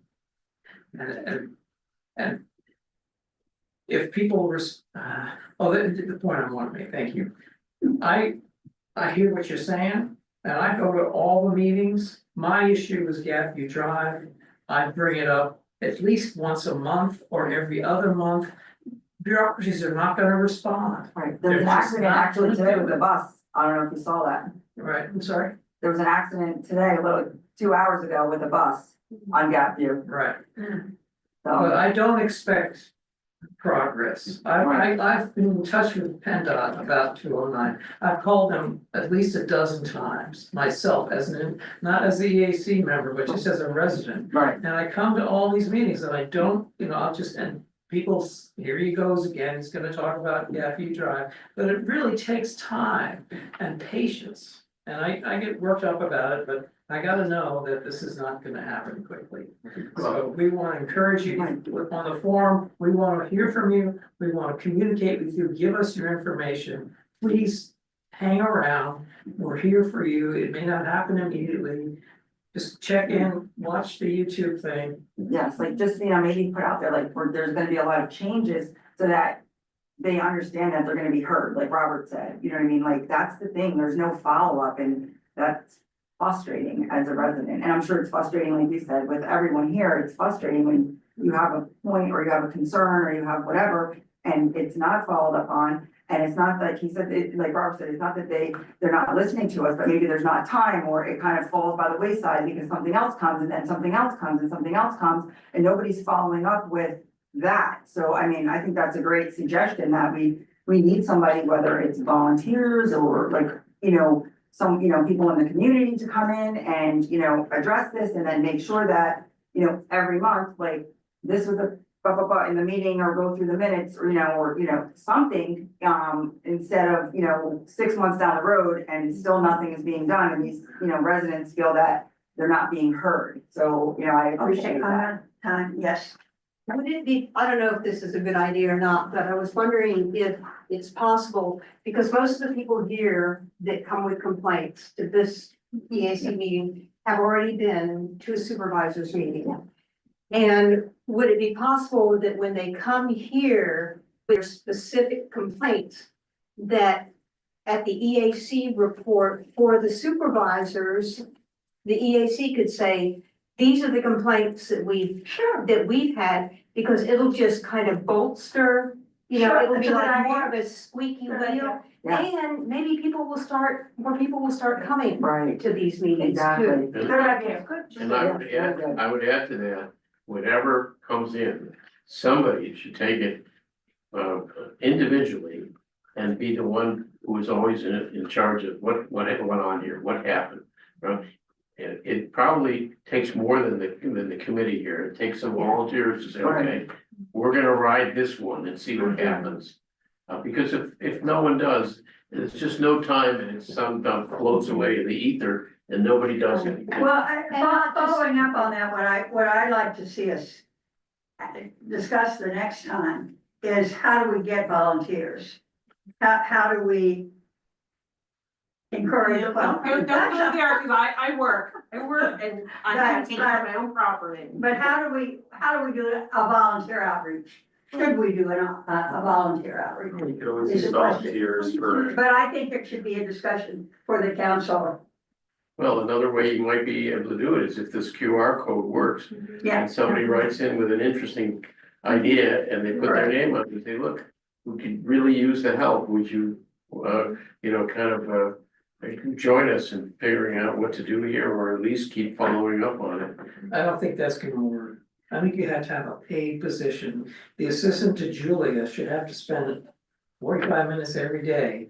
And if people the point I want to make, thank you. I hear what you're saying, and I go to all the meetings. My issue is Gapview Drive. I bring it up at least once a month or every other month. Bureaucracies are not gonna respond. Right, there was an They're just accident not actually gonna today do with the it. bus. I don't know if you saw that. Right, I'm sorry? There was an accident today, 2 hours ago with a bus on Gapview. Right, So, but I don't expect progress. I've been in touch with PennDOT about 209. I've called them at least a dozen times myself not as the EAC member, but just as a resident. right, And I come to all these meetings and I don't, and people, here he goes again, he's gonna talk about Gapview Drive. But it really takes time and patience And I get worked up about it, but I gotta know that this is not gonna happen quickly. So we wanna encourage you on the forum, we wanna hear from you, we wanna communicate with you, give us your information. Please hang around, we're here for you, it may not happen immediately. Just check in, watch the YouTube thing. Yes, like just, maybe put out there, like, where there's gonna be a lot of changes so that they understand that they're gonna be heard, like Robert said, you know what I mean? Like, that's the thing, there's no follow-up, and that's frustrating as a resident, and I'm sure it's frustrating, like you said, with everyone here, it's frustrating when you have a point, or you have a concern, or you have whatever, and it's not followed up on, and it's not that, he said, like Robert said, it's not that they're not listening to us, but maybe there's not time, or it kind of falls by the wayside because something else comes, and then something else comes, and something else comes, and nobody's following up with that. So, I mean, I think that's a great suggestion that we need somebody, whether it's volunteers or like, some, people in the community to come in and, address this and then make sure that, every month, like, this was a blah, blah, blah in the meeting, or go through the minutes, or something, instead of, 6 months down the road and still nothing is being done, and these, residents feel that they're not being heard. So, I appreciate that. Yes. Would it be, I don't know if this is a good idea or not, but I was wondering if it's possible, because most of the people here that come with complaints to this EAC meeting have already been to a supervisor's meeting. And would it be possible that when they come here with specific complaints, that at the EAC report for the supervisors, the EAC could say, these are the complaints that we've had, because it'll just kind of bolster, Sure, it'll be that's a good like more of idea. a squeaky Good wheel. idea. Yeah. And maybe more people will start coming Right, to these meetings exactly. too. Good idea. And I would add to that, whatever comes in, somebody should take it individually and be the one who is always in charge of what went on here, what happened. It probably takes more than the committee here. It takes some volunteers to say, okay, we're gonna ride this one and see what happens. Because if no one does, it's just no time, and it's some floats away in the ether and nobody does anything. Well, following up on that, what I'd like to see us discuss the next time is how do we get volunteers? How do we encourage? Don't go there, because I work and I have to take care of my own property. But how do we do a volunteer outreach? Should we do a volunteer outreach? You could always Is use it question? volunteers for, But I think it should be a discussion for the council. Well, another way you might be able to do it is if this QR code works, Yeah. and somebody writes in with an interesting idea and they put their name on it, and say, look, we could really use the help, would you, join us in figuring out what to do here, or at least keep following up on it. I don't think that's gonna work. I think you have to have a paid position. The assistant to Julia should have to spend 45 minutes every day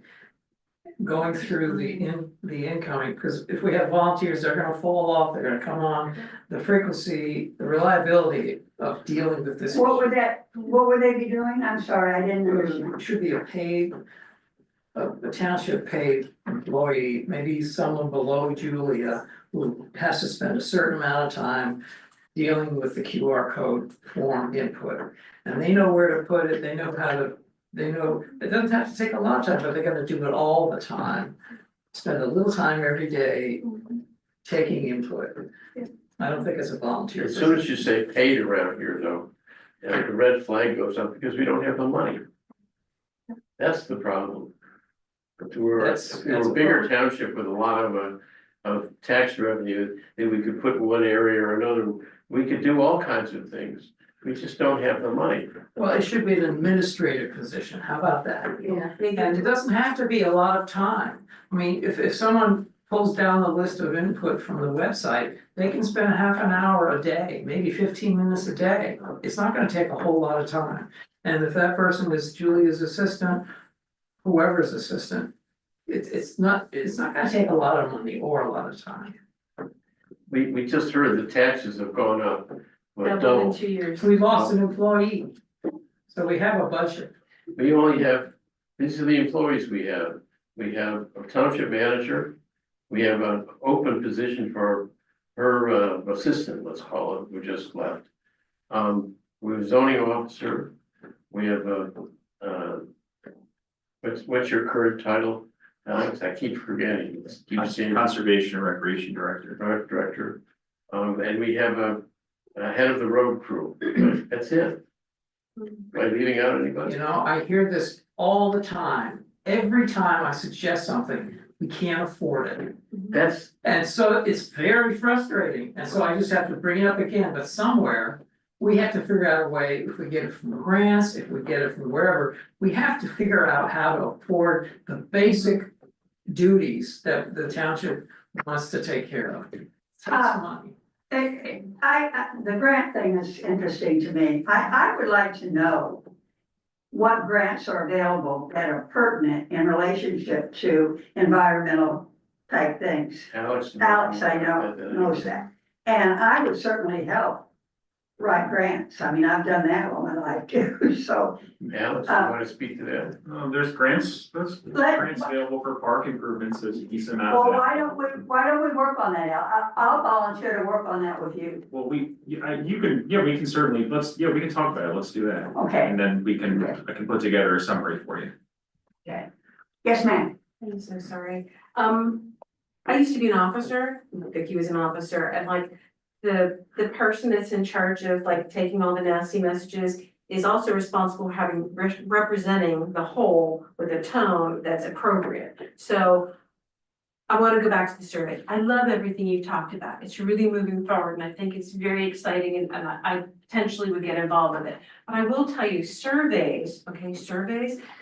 going through the incoming, because if we have volunteers, they're gonna fall off, they're gonna come on. The frequency, the reliability of dealing with this. What would they be doing? I'm sorry, I didn't understand. It should be a township paid employee, maybe someone below Julia, who has to spend a certain amount of time dealing with the QR code form input. And they know where to put it, they know, it doesn't have to take a lot of time, but they're gonna do it all the time. Spend a little time every day taking input. I don't think it's a volunteer. As soon as you say paid around here though, the red flag goes up because we don't have the money. That's the problem. If we were That's a bigger township with a lot of tax revenue, then we could put in one area or another, we could do all kinds of things. We just don't have the money. Well, it should be an administrative position, how about that? Yeah. And it doesn't have to be a lot of time. I mean, if someone pulls down the list of input from the website, they can spend half an hour a day, maybe 15 minutes a day. It's not gonna take a whole lot of time. And if that person is Julia's assistant, whoever's assistant, it's not gonna take a lot of money or a lot of time. We just heard the taxes have gone up. But Double in double. 2 years. So we lost an employee. So we have a budget. We only have, these are the employees we have. We have a township manager, We have an open position for her assistant, let's call it, who just left. We have zoning officer, we have what's your current title? Alex, I keep forgetting. Keep saying Conservation and Recreation Director. director. And we have a head of the road crew. That's it. Am I leaving out anybody? You know, I hear this all the time. Every time I suggest something, we can't afford it. That's, And so it's very frustrating. And so I just have to bring it up again, but somewhere we have to figure out a way, if we get it from grants, if we get it from wherever, we have to figure out how to afford the basic duties that the township wants to take care of. It takes money. The grant thing is interesting to me. I would like to know what grants are available that are pertinent in relationship to environmental type things. Alex. Alex, I know, knows that. And I would certainly help write grants. I mean, I've done that all my life too, so. Alex, you wanna speak to that? There's grants available for park improvements, there's a decent amount. Well, of that. why don't we work on that, Al? I'll volunteer to work on that with you. Well, we can certainly, we can talk about it, let's do that. Okay. And then I can put together a summary for you. Okay. Yes, ma'am. I'm so sorry. I used to be an officer, Vicky was an officer, and like the person that's in charge of like taking all the nasty messages is also responsible for having representing the whole with a tone that's appropriate. So I want to go back to the survey. I love everything you talked about. It's really moving forward and I think it's very exciting and I potentially would get involved with it. But I will tell you surveys,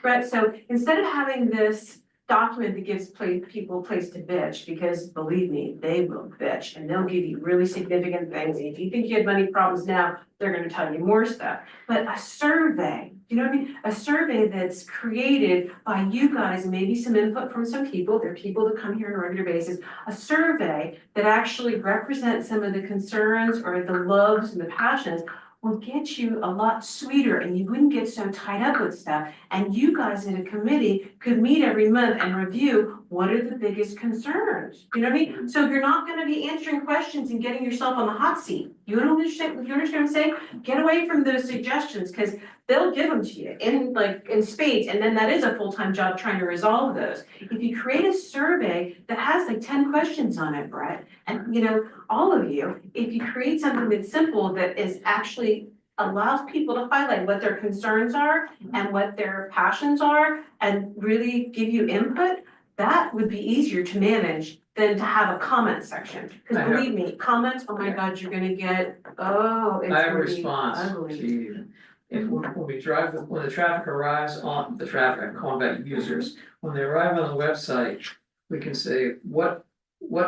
right? So instead of having this document that gives people a place to bitch, because believe me, they will bitch and they'll give you really significant things. And if you think you had money problems now, they're gonna tell you more stuff. But a survey, you know what I mean? A survey that's created by you guys and maybe some input from some people, there are people that come here on a regular basis, a survey that actually represents some of the concerns or the loves and the passions will get you a lot sweeter and you wouldn't get so tied up with stuff. And you guys in a committee could meet every month and review what are the biggest concerns, you know what I mean? So you're not gonna be answering questions and getting yourself on the hot seat. You understand what I'm saying? Get away from those suggestions, because they'll give them to you in spades, and then that is a full-time job trying to resolve those. If you create a survey that has like 10 questions on it, Brett, and you know, all of you, if you create something that's simple, that is actually allows people to highlight what their concerns are and what their passions are and really give you input, that would be easier to manage than to have a comment section. Because believe me, comments, oh my God, you're gonna get, oh, it's I have a gonna be response ugly. to you. If when we drive, when the traffic arrives on the traffic, I'm calling back users, when they arrive on the website, we can say, what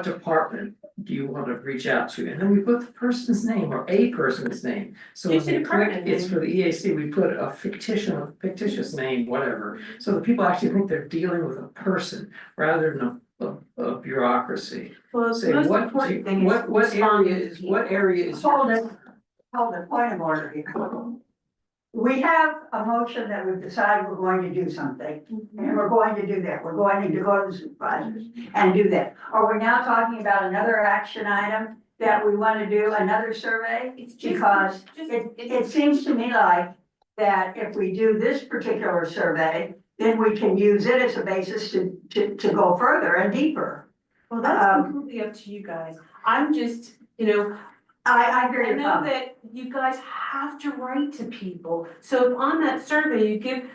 department do you want to reach out to? And then we put the person's name or a person's name. So when Just a they click, department it's name. for the EAC, we put a fictitious name, whatever. So the people actually think they're dealing with a person rather than a bureaucracy. Well, the Say, most what, important thing is what area is? Hold it, point of order here. We have a motion that we've decided we're going to do something, and we're going to do that. We're going to go to the supervisors and do that. Are we now talking about another action item that we want to do, another survey? Because it seems to me like that if we do this particular survey, then we can use it as a basis to go further and deeper. Well, that's completely up to you guys. I'm just, you know, I hear I you. know that you guys have to write to people, so if on that survey you give.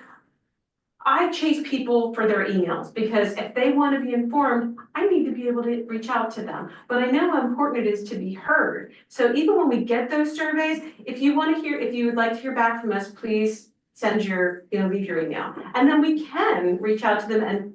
I chase people for their emails, because if they wanna be informed, I need to be able to reach out to them. But I know how important it is to be heard, so even when we get those surveys, if you would like to hear back from us, please send leave your email. And then we can reach out to them and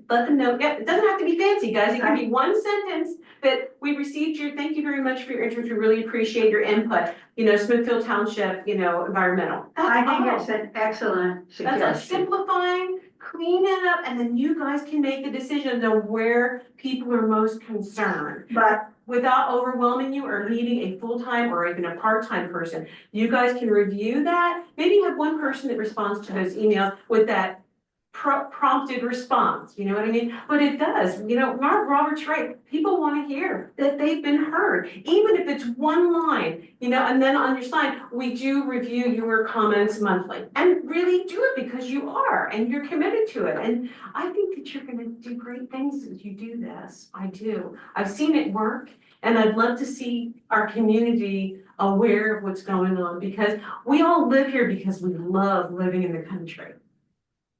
let them know, yeah, it doesn't have to be fancy, guys, it can be one sentence that we received thank you very much for your interest, we really appreciate your input, Smithfield Township, environmental. I think it's an excellent That's suggestion. simplifying, clean it up, and then you guys can make the decision on where people are most concerned. But Without overwhelming you or needing a full-time or even a part-time person, you guys can review that. Maybe you have one person that responds to those emails with that prompted response, you know what I mean? But it does, you know, Robert's right, people wanna hear that they've been heard, even if it's one line, you know, and then on your side, we do review your comments monthly. And really do it because you are, and you're committed to it, and I think that you're gonna do great things as you do this, I do. I've seen it work, and I'd love to see our community aware of what's going on, because we all live here because we love living in the country.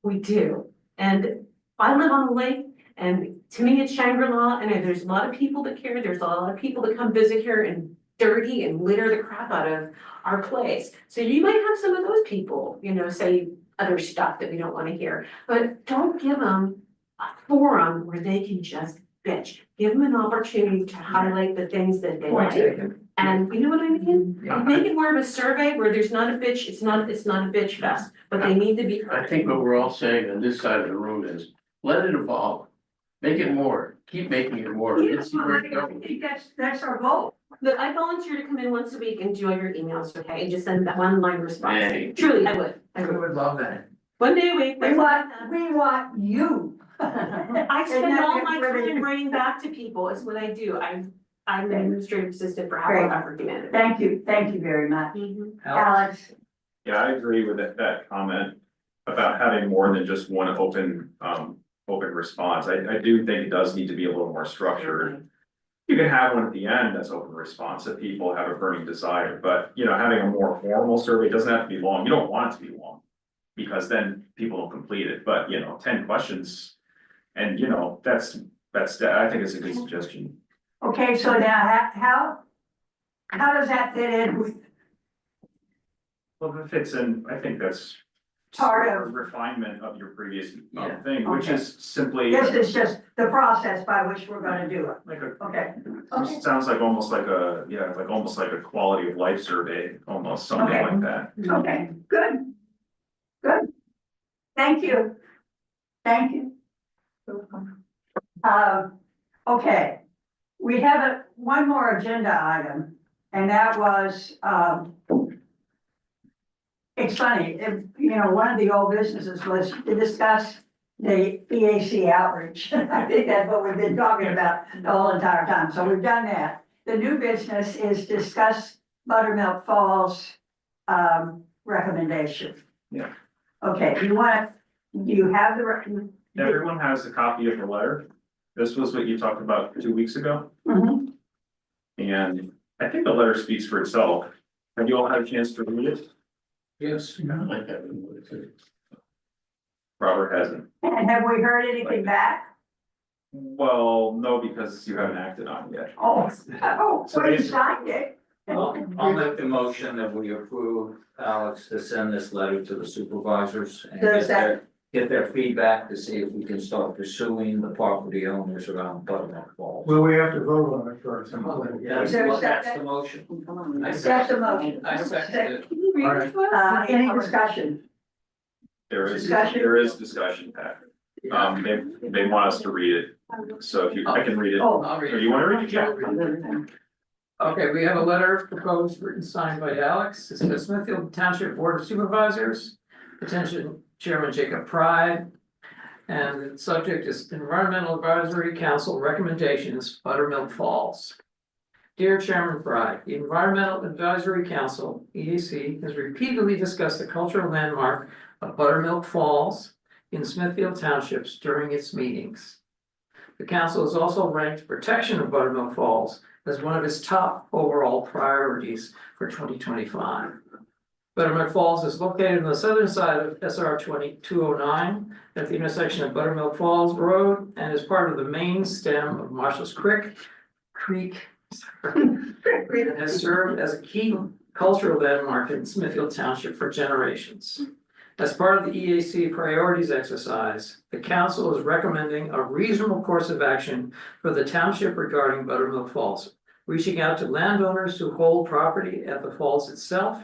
We do, and I live on the lake, and to me, it's Shangri-La, and there's a lot of people that care, there's a lot of people that come visit here and dirty and litter the crap out of our place. So you might have some of those people, you know, say other stuff that we don't wanna hear, but don't give them a forum where they can just bitch. Give them an opportunity to highlight the things that they Point like, taken. and you know what I mean? Make it more of a survey where there's not a bitch, it's not a bitch fest, but they need to be I heard. think what we're all saying on this side of the room is, let it evolve. Make it more, keep making it more. It's where it I goes. think that's our goal. Look, I volunteer to come in once a week and do all your emails, okay, and just send that one line response. Hey. Truly, I would, I would love that. one day a week. We that's all I want, have. we want you. I spend all my time writing back to people, is what I do, I'm an administrative assistant for Great. Habitat for Humanity. Thank you very much. Mhm. Alex, Yeah, I agree with that comment about having more than just one open response. I do think it does need to be a little more structured. You can have one at the end that's open response if people have a burning desire, but you know, having a more formal survey doesn't have to be long. You don't want it to be long. Because then people don't complete it, but you know, 10 questions. And you know, that's, I think it's a good suggestion. okay, so now how does that fit in with Well, if it fits in, I think that's. Part sort of- refinement of your previous Yeah. thing, which Okay. is simply. this is just the process by which we're gonna do it, Like a, okay? Okay. sounds like almost like a, yeah, like almost like a quality of life survey, almost something Okay. like that. Okay, good. Good. Thank you. Thank you. Okay, we have one more agenda item, and that was, it's funny, you know, one of the old businesses was to discuss the EAC outreach. I think that's what we've been talking about the whole entire time, so we've done that. The new business is discuss Buttermilk Falls, recommendation. Yeah. Okay, do you have Everyone has a copy of the letter. This was what you talked about 2 weeks ago, Mhm. and I think the letter speaks for itself. Have you all had a chance to read it? Yes. Like that one, it's a- Robert hasn't. And have we heard anything back? Well, no, because you haven't acted on it yet. Oh, So well, you basically- signed it. I'll make the motion that we approve Alex to send this letter to the supervisors and There's get their feedback to see if we can start pursuing the property owners around Buttermilk Falls. Well, we have to vote on it first. That's, Is there a that's second? the motion. I That's second- the motion. I second it. Can you read it to us? Any discussion? Discussion? There is discussion, Pat. They want us to read it, so if I can read it. Oh, I'll read Or it. you wanna read it? Yeah. Okay, we have a letter proposed written signed by Alex, it's the Smithfield Township Board of Supervisors, attention Chairman Jacob Pride. And the subject is Environmental Advisory Council Recommendations, Buttermilk Falls. Dear Chairman Pride, the Environmental Advisory Council, EAC, has repeatedly discussed the cultural landmark of Buttermilk Falls in Smithfield Townships during its meetings. The council has also ranked protection of Buttermilk Falls as one of its top overall priorities for 2025. Buttermilk Falls is located on the southern side of SR 2209 at the intersection of Buttermilk Falls Road and is part of the main stem of Marshall's Creek and has served as a key cultural landmark in Smithfield Township for generations. As part of the EAC priorities exercise, the council is recommending a reasonable course of action for the township regarding Buttermilk Falls, reaching out to landowners who hold property at the falls itself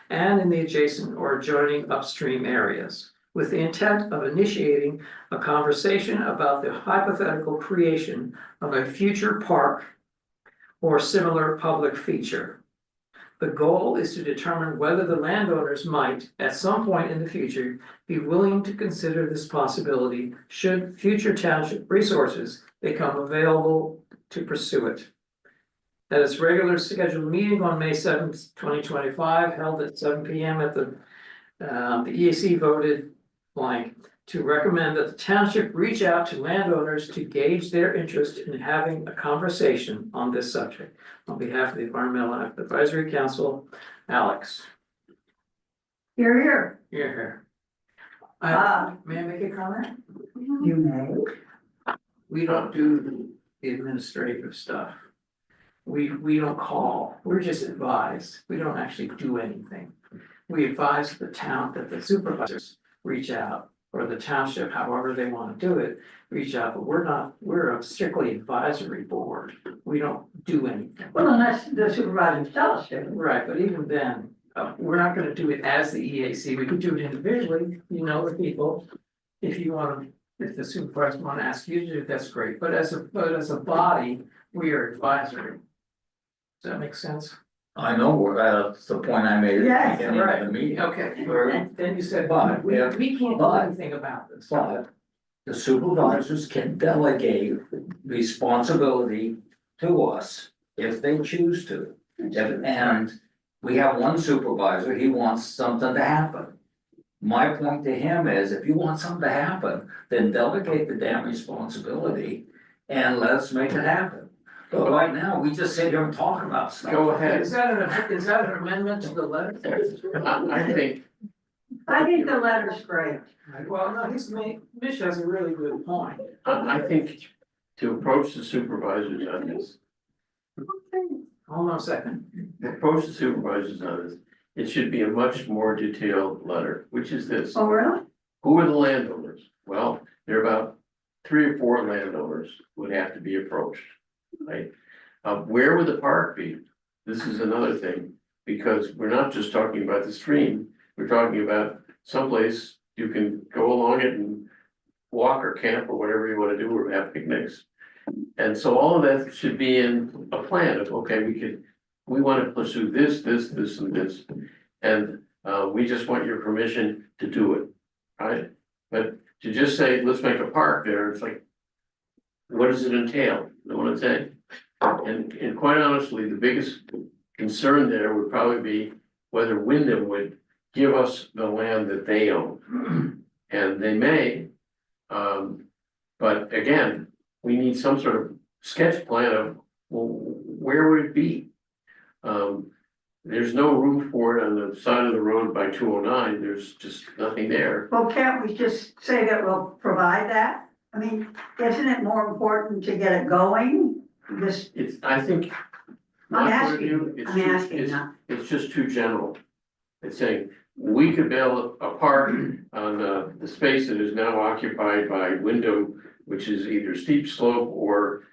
and in the adjacent or adjoining upstream areas, with the intent of initiating a conversation about the hypothetical creation of a future park or similar public feature. The goal is to determine whether the landowners might, at some point in the future, be willing to consider this possibility should future township resources become available to pursue it. At its regular scheduled meeting on May 7th, 2025, held at 7 p.m. at the EAC voted blank to recommend that the township reach out to landowners to gauge their interest in having a conversation on this subject. On behalf of the Environmental Advisory Council, Alex, You're here. you're here. May I make a comment? You may. We don't do the administrative stuff. We don't call, we're just advised, we don't actually do anything. We advise the town that the supervisors reach out, or the township, however they wanna do it, reach out, but we're a strictly advisory board. We don't do anything. Well, unless the supervisors tell us to. Right, but even then, we're not gonna do it as the EAC, we could do it individually, you know, the people. If you wanna, if the supervisor wanna ask you to do it, that's great, but as a body, we are advisory. Does that make sense? I know, that's the point I made Yes, at the beginning of the meeting. Okay, Where- then you said, But we if- can't do but- anything about this. But the supervisors can delegate responsibility to us if they choose to. And we have one supervisor, he wants something to happen. My point to him is, if you want something to happen, then delegate the damn responsibility and let's make it happen. But right now, we just sit here and talk about stuff. Go ahead. Is that an amendment to the letter? I think, I think the letter's great. Well, no, Mitch has a really good point. I think to approach the supervisors on this, Hold on a second. approach the supervisors on this, it should be a much more detailed letter, which is this. Oh, really? Who are the landowners? Well, there are about 3 or 4 landowners would have to be approached, right? Where would the park be? This is another thing, because we're not just talking about the stream, we're talking about someplace you can go along it and walk or camp or whatever you wanna do, or have picnics. And so all of that should be in a plan of, okay, we wanna pursue this, and this. And we just want your permission to do it, right? But to just say, let's make a park there, it's like, what does it entail? You know what I'm saying? And quite honestly, the biggest concern there would probably be whether Wyndham would give us the land that they own. And they may, but again, we need some sort of sketch plan of, well, where would it be? There's no room for it on the side of the road by 209, there's just nothing there. Well, can't we just say that we'll provide that? I mean, isn't it more important to get it going? This, It's, I think. I'm my point of asking, view, it's I'm too- asking it's- now. It's just too general. It's saying, we could build a park on the space that is now occupied by Wyndham, which is either steep slope or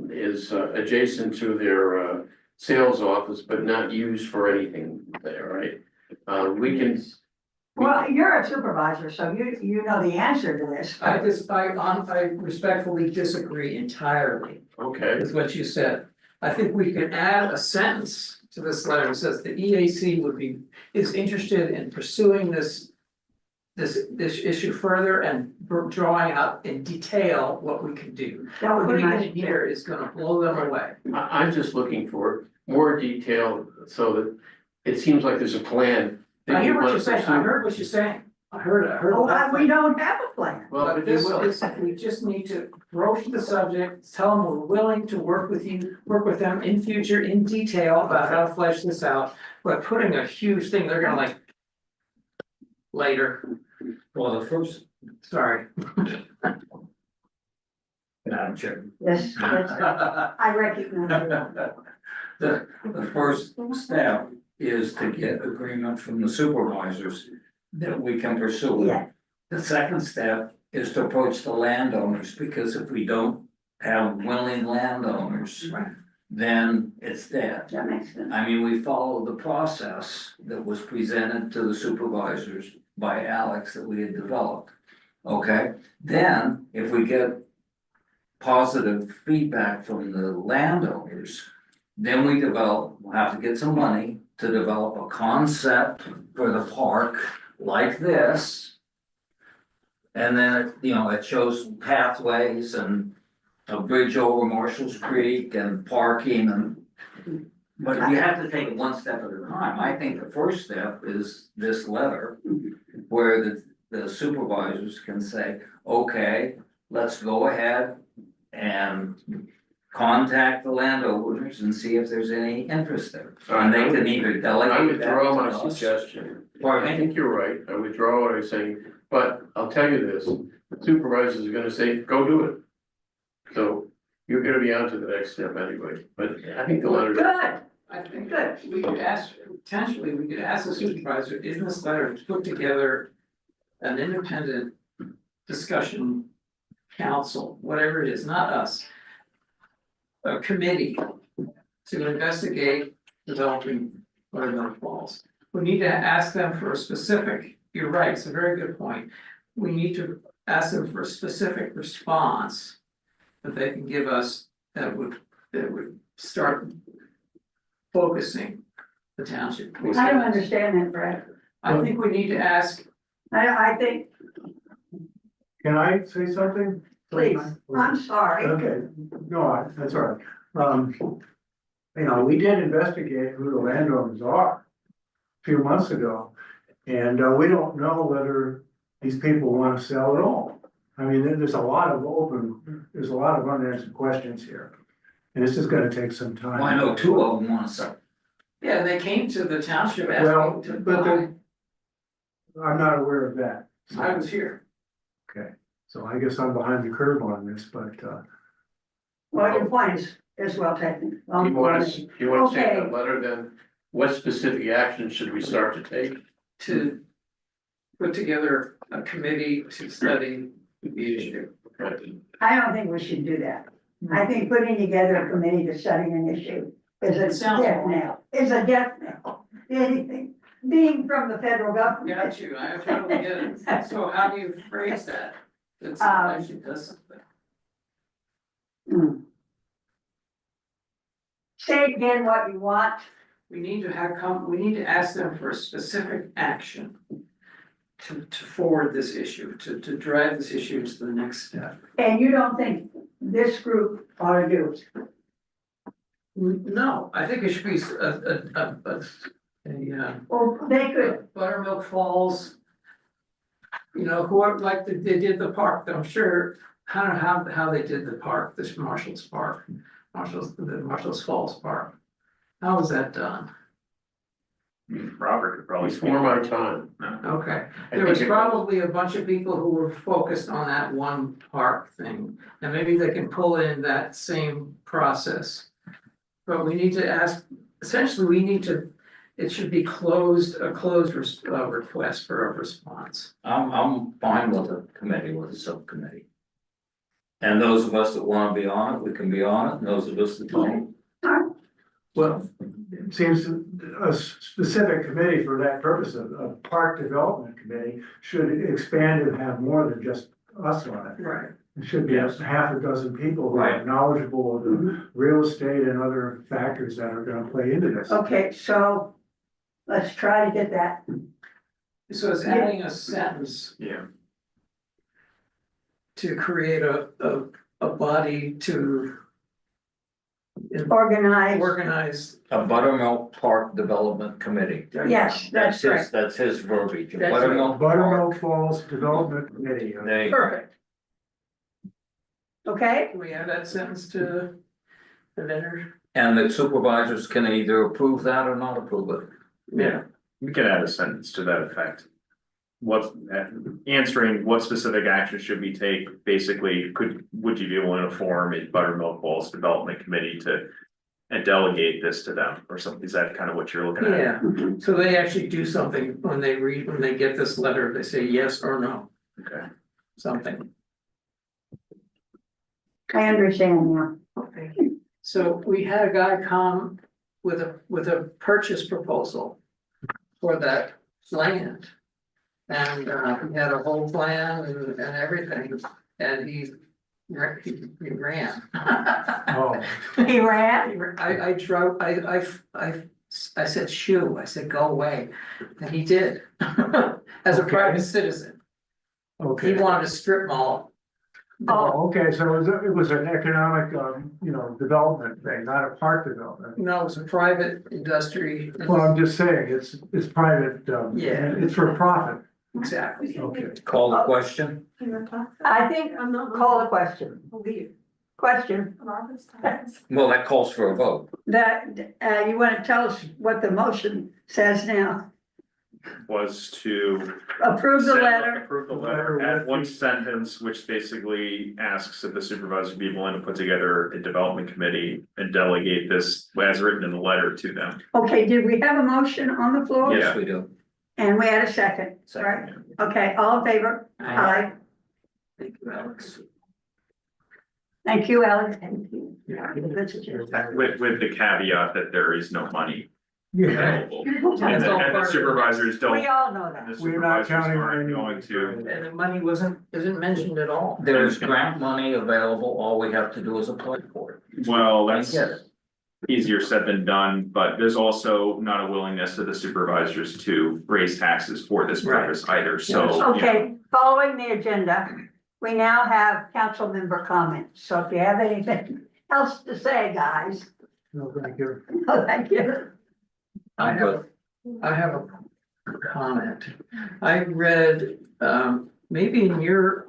is adjacent to their sales office, but not used for anything there, right? We can. Well, you're a supervisor, so you know the answer to this. I respectfully disagree entirely Okay, with what you said. I think we can add a sentence to this letter that says the EAC is interested in pursuing this issue further and drawing out in detail what we can do. That would be Putting it nice. in here is gonna blow them away. I'm just looking for more detail so that it seems like there's a plan. that I hear you what want you're to saying, I pursue. heard what you're saying, I heard Oh, that. we don't have a plan. Well, But but they this will. is, we just need to broach the subject, tell them we're willing to work with them in future in detail about how to flesh this out. But putting a huge thing, they're gonna like. Later, Well, the first, sorry. Madam Chair. Yes, I recognize it. The first step is to get agreement from the supervisors that we can pursue it. Yeah, The second step is to approach the landowners, because if we don't have willing landowners, Right. then it's dead. that makes sense. I mean, we followed the process that was presented to the supervisors by Alex that we had developed. Okay, then if we get positive feedback from the landowners, then we'll have to get some money to develop a concept for the park like this. And then, it shows pathways and a bridge over Marshall's Creek and parking and. But you have to take it one step at a time. I think the first step is this letter where the supervisors can say, okay, let's go ahead and contact the landowners and see if there's any interest there. And they can either I delegate that withdraw to my us. suggestion. Pardon I me? think you're right, I withdraw what I was saying, but I'll tell you this, the supervisors are gonna say, go do it. So you're gonna be on to the next step anyway, but I think the letter. Good, I think good. we could ask, potentially, we could ask the supervisor in this letter to put together an independent discussion council, whatever it is, not us. A committee to investigate developing Buttermilk Falls. We need to ask them for a specific, you're right, it's a very good point. We need to ask them for a specific response that they can give us that would start focusing the township. I don't understand that, Brad. I think we need to ask, I think, Can I say something? please, I'm sorry. Okay, no, that's all right. We did investigate who the landowners are a few months ago. And we don't know whether these people want to sell at all. I mean, there's a lot of unanswered questions here. And it's just gonna take some time. Well, I know two of them want to sell. yeah, they came to the township Well, asking to but buy, I'm not aware of that. I was here. Okay, so I guess I'm behind the curve on this, but, Well, your point is well taken. You wanna say in Okay. that letter, then what specific action should we start to take? To put together a committee to study the issue. I don't think we should do that. I think putting together a committee to study an issue is a Sounds death wrong. knell, is a death knell. Anything, being from the federal government. Got you, I totally get it. So how do you phrase that? That's actually does something. Hmm. Say again what you want. We need to we need to ask them for a specific action. To forward this issue, to drive this issue to the next step. And you don't think this group ought to do it? No, I think it should be Well, they could, Buttermilk Falls. Whoever, like they did the park, I'm sure, I don't know how they did the park, this Marshall's Park, the Marshall's Falls Park. How was that done? Robert could probably. Before my time. Okay, I there was think it- probably a bunch of people who were focused on that one park thing, and maybe they can pull in that same process. But we need to ask, essentially, it should be a closed request for a response. I'm fine with a committee, with a subcommittee. And those of us that wanna be on it, we can be on it, and those of us that don't. well, it seems a specific committee for that purpose of a park development committee should expand and have more than just us on it. Right. It should be Yes. half a dozen people who are Right. knowledgeable of the real estate and other factors that are gonna play into this. okay, so let's try to get that. So it's adding a sentence Yeah, to create a body to Organize, organize. A Buttermilk Park Development Committee. yes, that's right. That's his verbiage. A That's right. Buttermilk Park. Buttermilk Falls Development Committee. There you go. Perfect. Okay, Can we add that sentence to the letter? And the supervisors can either approve that or not approve it. yeah, we could add a sentence to that effect. What's, answering what specific action should we take, basically, would you be willing to form a Buttermilk Falls Development Committee to. And delegate this to them, or something, is that kind of what you're looking at? Yeah, so they actually do something when they get this letter, they say yes or no, Okay, something. I understand now. Okay. So we had a guy come with a purchase proposal for that land. And he had a whole plan and everything, and he ran. Oh, He ran, I drove, I I said, shoo, I said, go away, and he did. As a Okay. private citizen, he Okay. wanted a strip mall. Oh, okay, so it was an economic, development thing, not a park development. No, it was a private industry. Well, I'm just saying, it's private, Yeah. it's for profit. Exactly. Okay. Call the question? I think, I'm not. call the question. Question, Robert's time. Well, that calls for a vote. that, you wanna tell us what the motion says now? Was to. Approve the Send- letter, Approve the letter, add one sentence, which basically asks if the supervisor be willing to put together a development committee and delegate this as written in the letter to them. okay, did we have a motion on the floor? Yes, we do. And we had a second, right? Okay, all in favor? Aye. Thank you, Alex. Thank you, Alex. Thank you. Yeah. Good suggestion. With the caveat that there is no money Yeah, available. That's And all the part of it. supervisors don't, We all know and that. the we're not supervisors counting on aren't any. going to. And the money isn't mentioned at all. There's grant money available, all we have to do is apply for it. Well, And that's get it. easier said than done, but there's also not a willingness of the supervisors to raise taxes for this purpose either, so. you know. Okay, following the agenda, we now have council member comments. So if you have anything else to say, guys, No, thank you. thank you. I have a comment. I read, maybe in your,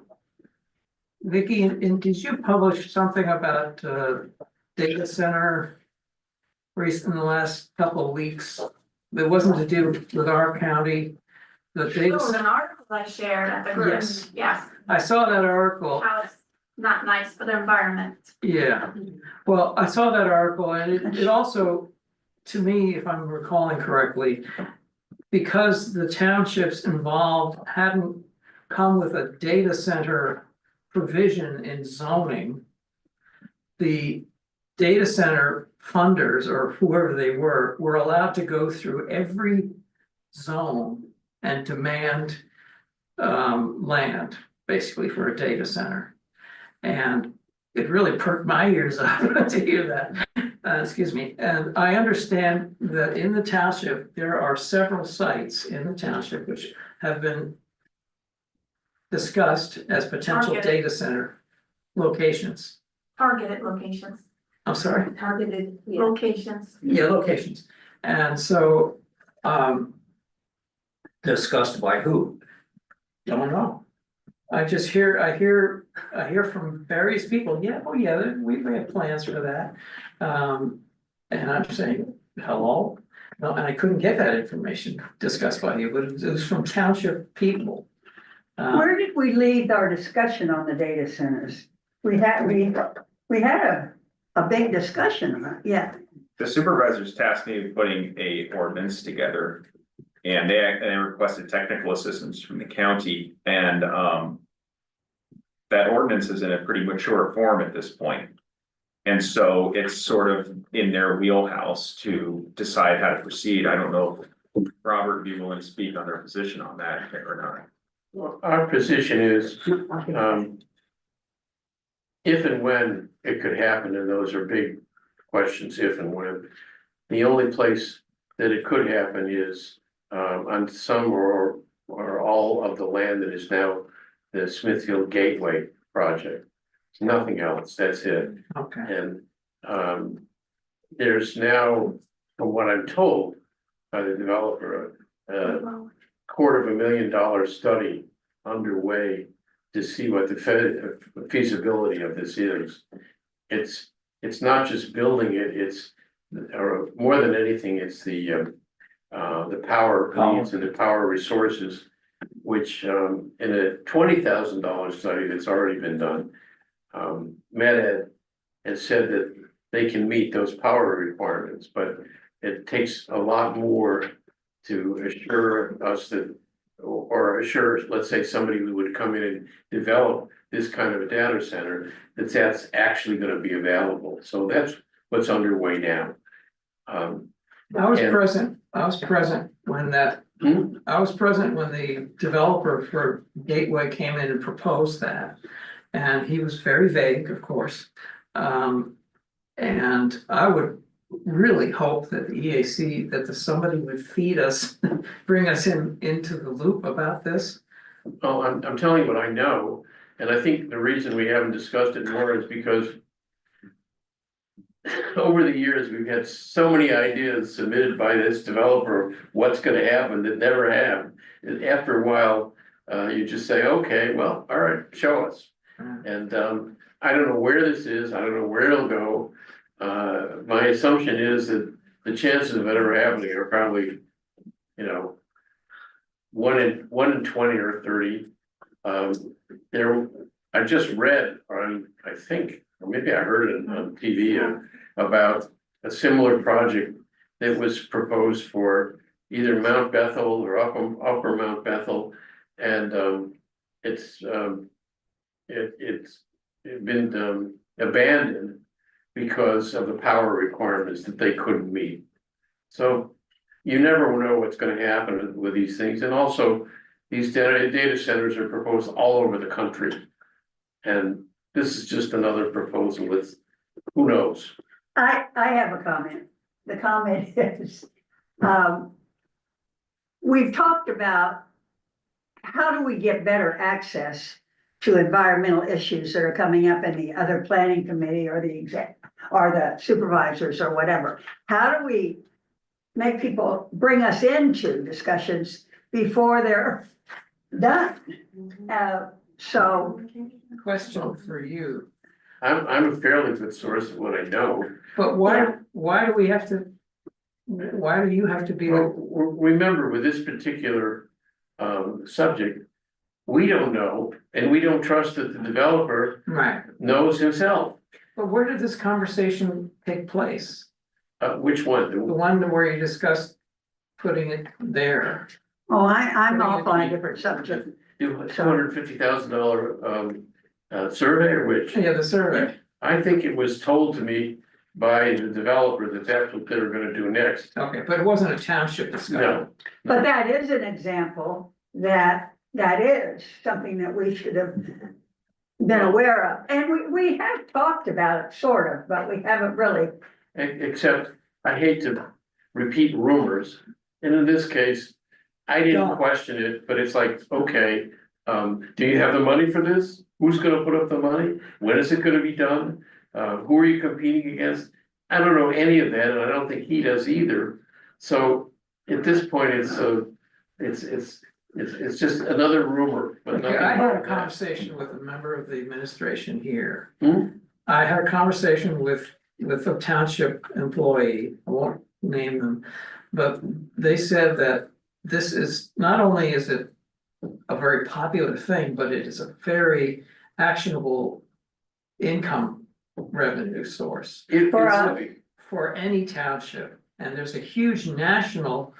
Vicky, did you publish something about, data center in the last couple of weeks? That wasn't to do with our county, the It data was an center. article I shared at the group. Yes. Yes, I saw that article. how it's not nice for the environment. Yeah, well, I saw that article and it also, to me, if I'm recalling correctly, because the townships involved hadn't come with a data center provision in zoning, the data center funders or whoever they were allowed to go through every zone and demand land, basically for a data center. And it really perked my ears up to hear that. Excuse me, and I understand that in the township, there are several sites in the township which have been discussed as potential Targeted. data center locations. Targeted locations, I'm sorry, Targeted, locations. yeah, locations. And so, Discussed by who? don't know. I hear from various people, yeah, oh yeah, we have plans for that. And I'm saying, hello? No, and I couldn't get that information discussed by you, but it was from township people. Where did we leave our discussion on the data centers? We had a big discussion on it, yeah. The supervisors tasked me with putting a ordinance together. And they requested technical assistance from the county and, that ordinance is in a pretty mature form at this point. And so it's sort of in their wheelhouse to decide how to proceed. I don't know if Robert would be willing to speak on their position on that or not. Well, our position is, if and when it could happen, and those are big questions, if and when. The only place that it could happen is, on some or all of the land that is now the Smithfield Gateway project. Nothing else, that's it. Okay, And there's now, from what I'm told by the developer, $250,000 study underway to see what the feasibility of this is. It's not just building it, it's, or more than anything, it's the power needs and the power resources, which in a $20,000 study that's already been done, Med has said that they can meet those power requirements, but it takes a lot more to assure us that, or assure, let's say, somebody who would come in and develop this kind of a data center, that's actually gonna be available. So that's what's underway now. I was present when that, I was present when the developer for Gateway came in and proposed that. And he was very vague, of course. And I would really hope that the EAC, that somebody would feed us, bring us into the loop about this. Oh, I'm telling you what I know, and I think the reason we haven't discussed it more is because over the years, we've had so many ideas submitted by this developer, what's gonna happen that never have. And after a while, you just say, okay, well, all right, show us. And, I don't know where this is, I don't know where it'll go. My assumption is that the chances of it ever happening are probably, you know, 1 in 20 or 30. There, I just read on, I think, or maybe I heard it on TV, about a similar project that was proposed for either Mount Bethel or upper Mount Bethel. And, it's been abandoned because of the power requirements that they couldn't meet. So you never know what's gonna happen with these things, and also these data centers are proposed all over the country. And this is just another proposal with, who knows? I have a comment. The comment is, we've talked about how do we get better access to environmental issues that are coming up in the other planning committee or the exec, or the supervisors or whatever. How do we make people bring us into discussions before they're done? So, Question for you, I'm a fairly good source of what I know. but why do we have to? Why do you have to be Well, the, remember with this particular subject, we don't know, and we don't trust that the developer right, knows himself. but where did this conversation take place? Which one? The one where you discussed putting it there? oh, I'm off on a different subject. $250,000 survey, or which? Yeah, the survey, I think it was told to me by the developer that that's what they were gonna do next. okay, but it wasn't a township discussion. No, But that is an example that is something that we should have been aware of. And we have talked about it sort of, but we haven't really. except I hate to repeat rumors, and in this case, I didn't Don't. question it, but it's like, okay, do you have the money for this? Who's gonna put up the money? When is it gonna be done? Who are you competing against? I don't know any of that, and I don't think he does either. So at this point, it's just another rumor, but Okay, nothing I more had a than that. conversation with a member of the administration here. Hmm? I had a conversation with a township employee, I won't name them. But they said that this is, not only is it a very popular thing, but it is a very actionable income revenue source for any township. And there's a huge national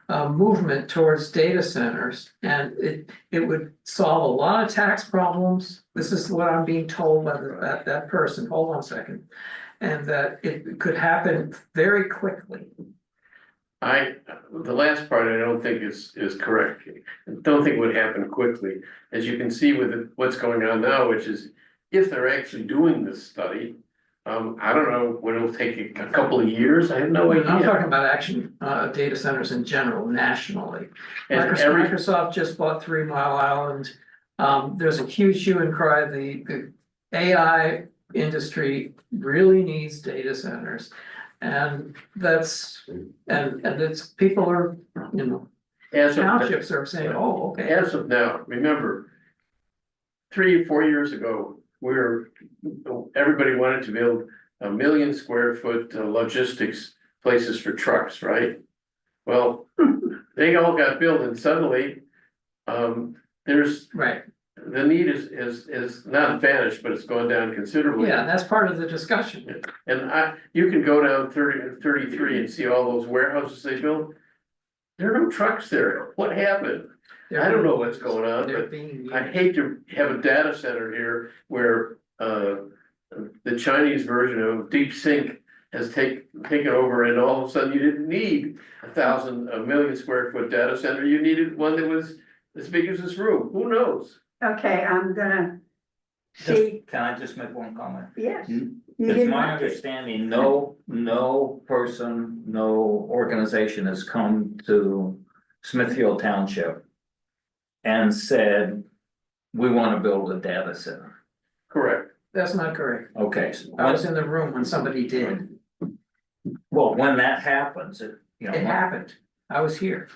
movement towards data centers, and it would solve a lot of tax problems. This is what I'm being told by that person. Hold on a second. And that it could happen very quickly. The last part I don't think is correct. I don't think it would happen quickly. As you can see with what's going on now, which is if they're actually doing this study, I don't know when it'll take a couple of years. I have no I'm idea. talking about action, data centers in general, nationally. And Microsoft just bought 3 Mile Island. There's a huge hue and cry. The AI industry really needs data centers. And that's, and it's, people are, you know, townships are saying, oh, okay. As of now, remember, 3 or 4 years ago, everybody wanted to build 1 million square foot logistics places for trucks, right? Well, they all got built, and suddenly, there's. Right, The need is not vanished, but it's gone down considerably. yeah, that's part of the discussion. And you can go down 30 and 33 and see all those warehouses they built. There are no trucks there. What happened? I don't know what's going on, They're but being I hate to have a data center here where the Chinese version of DeepSync has taken over, and all of a sudden you didn't need a million square foot data center. You needed one that was as big as this room. Who knows? Okay, I'm gonna see, Can I just make one comment? yes, You It's didn't my want to. understanding, no person, no organization has come to Smithfield Township and said, we want to build a data center. Correct. That's not correct. Okay, I was in the room when somebody did. well, when that happens, you It know, happened. I was here.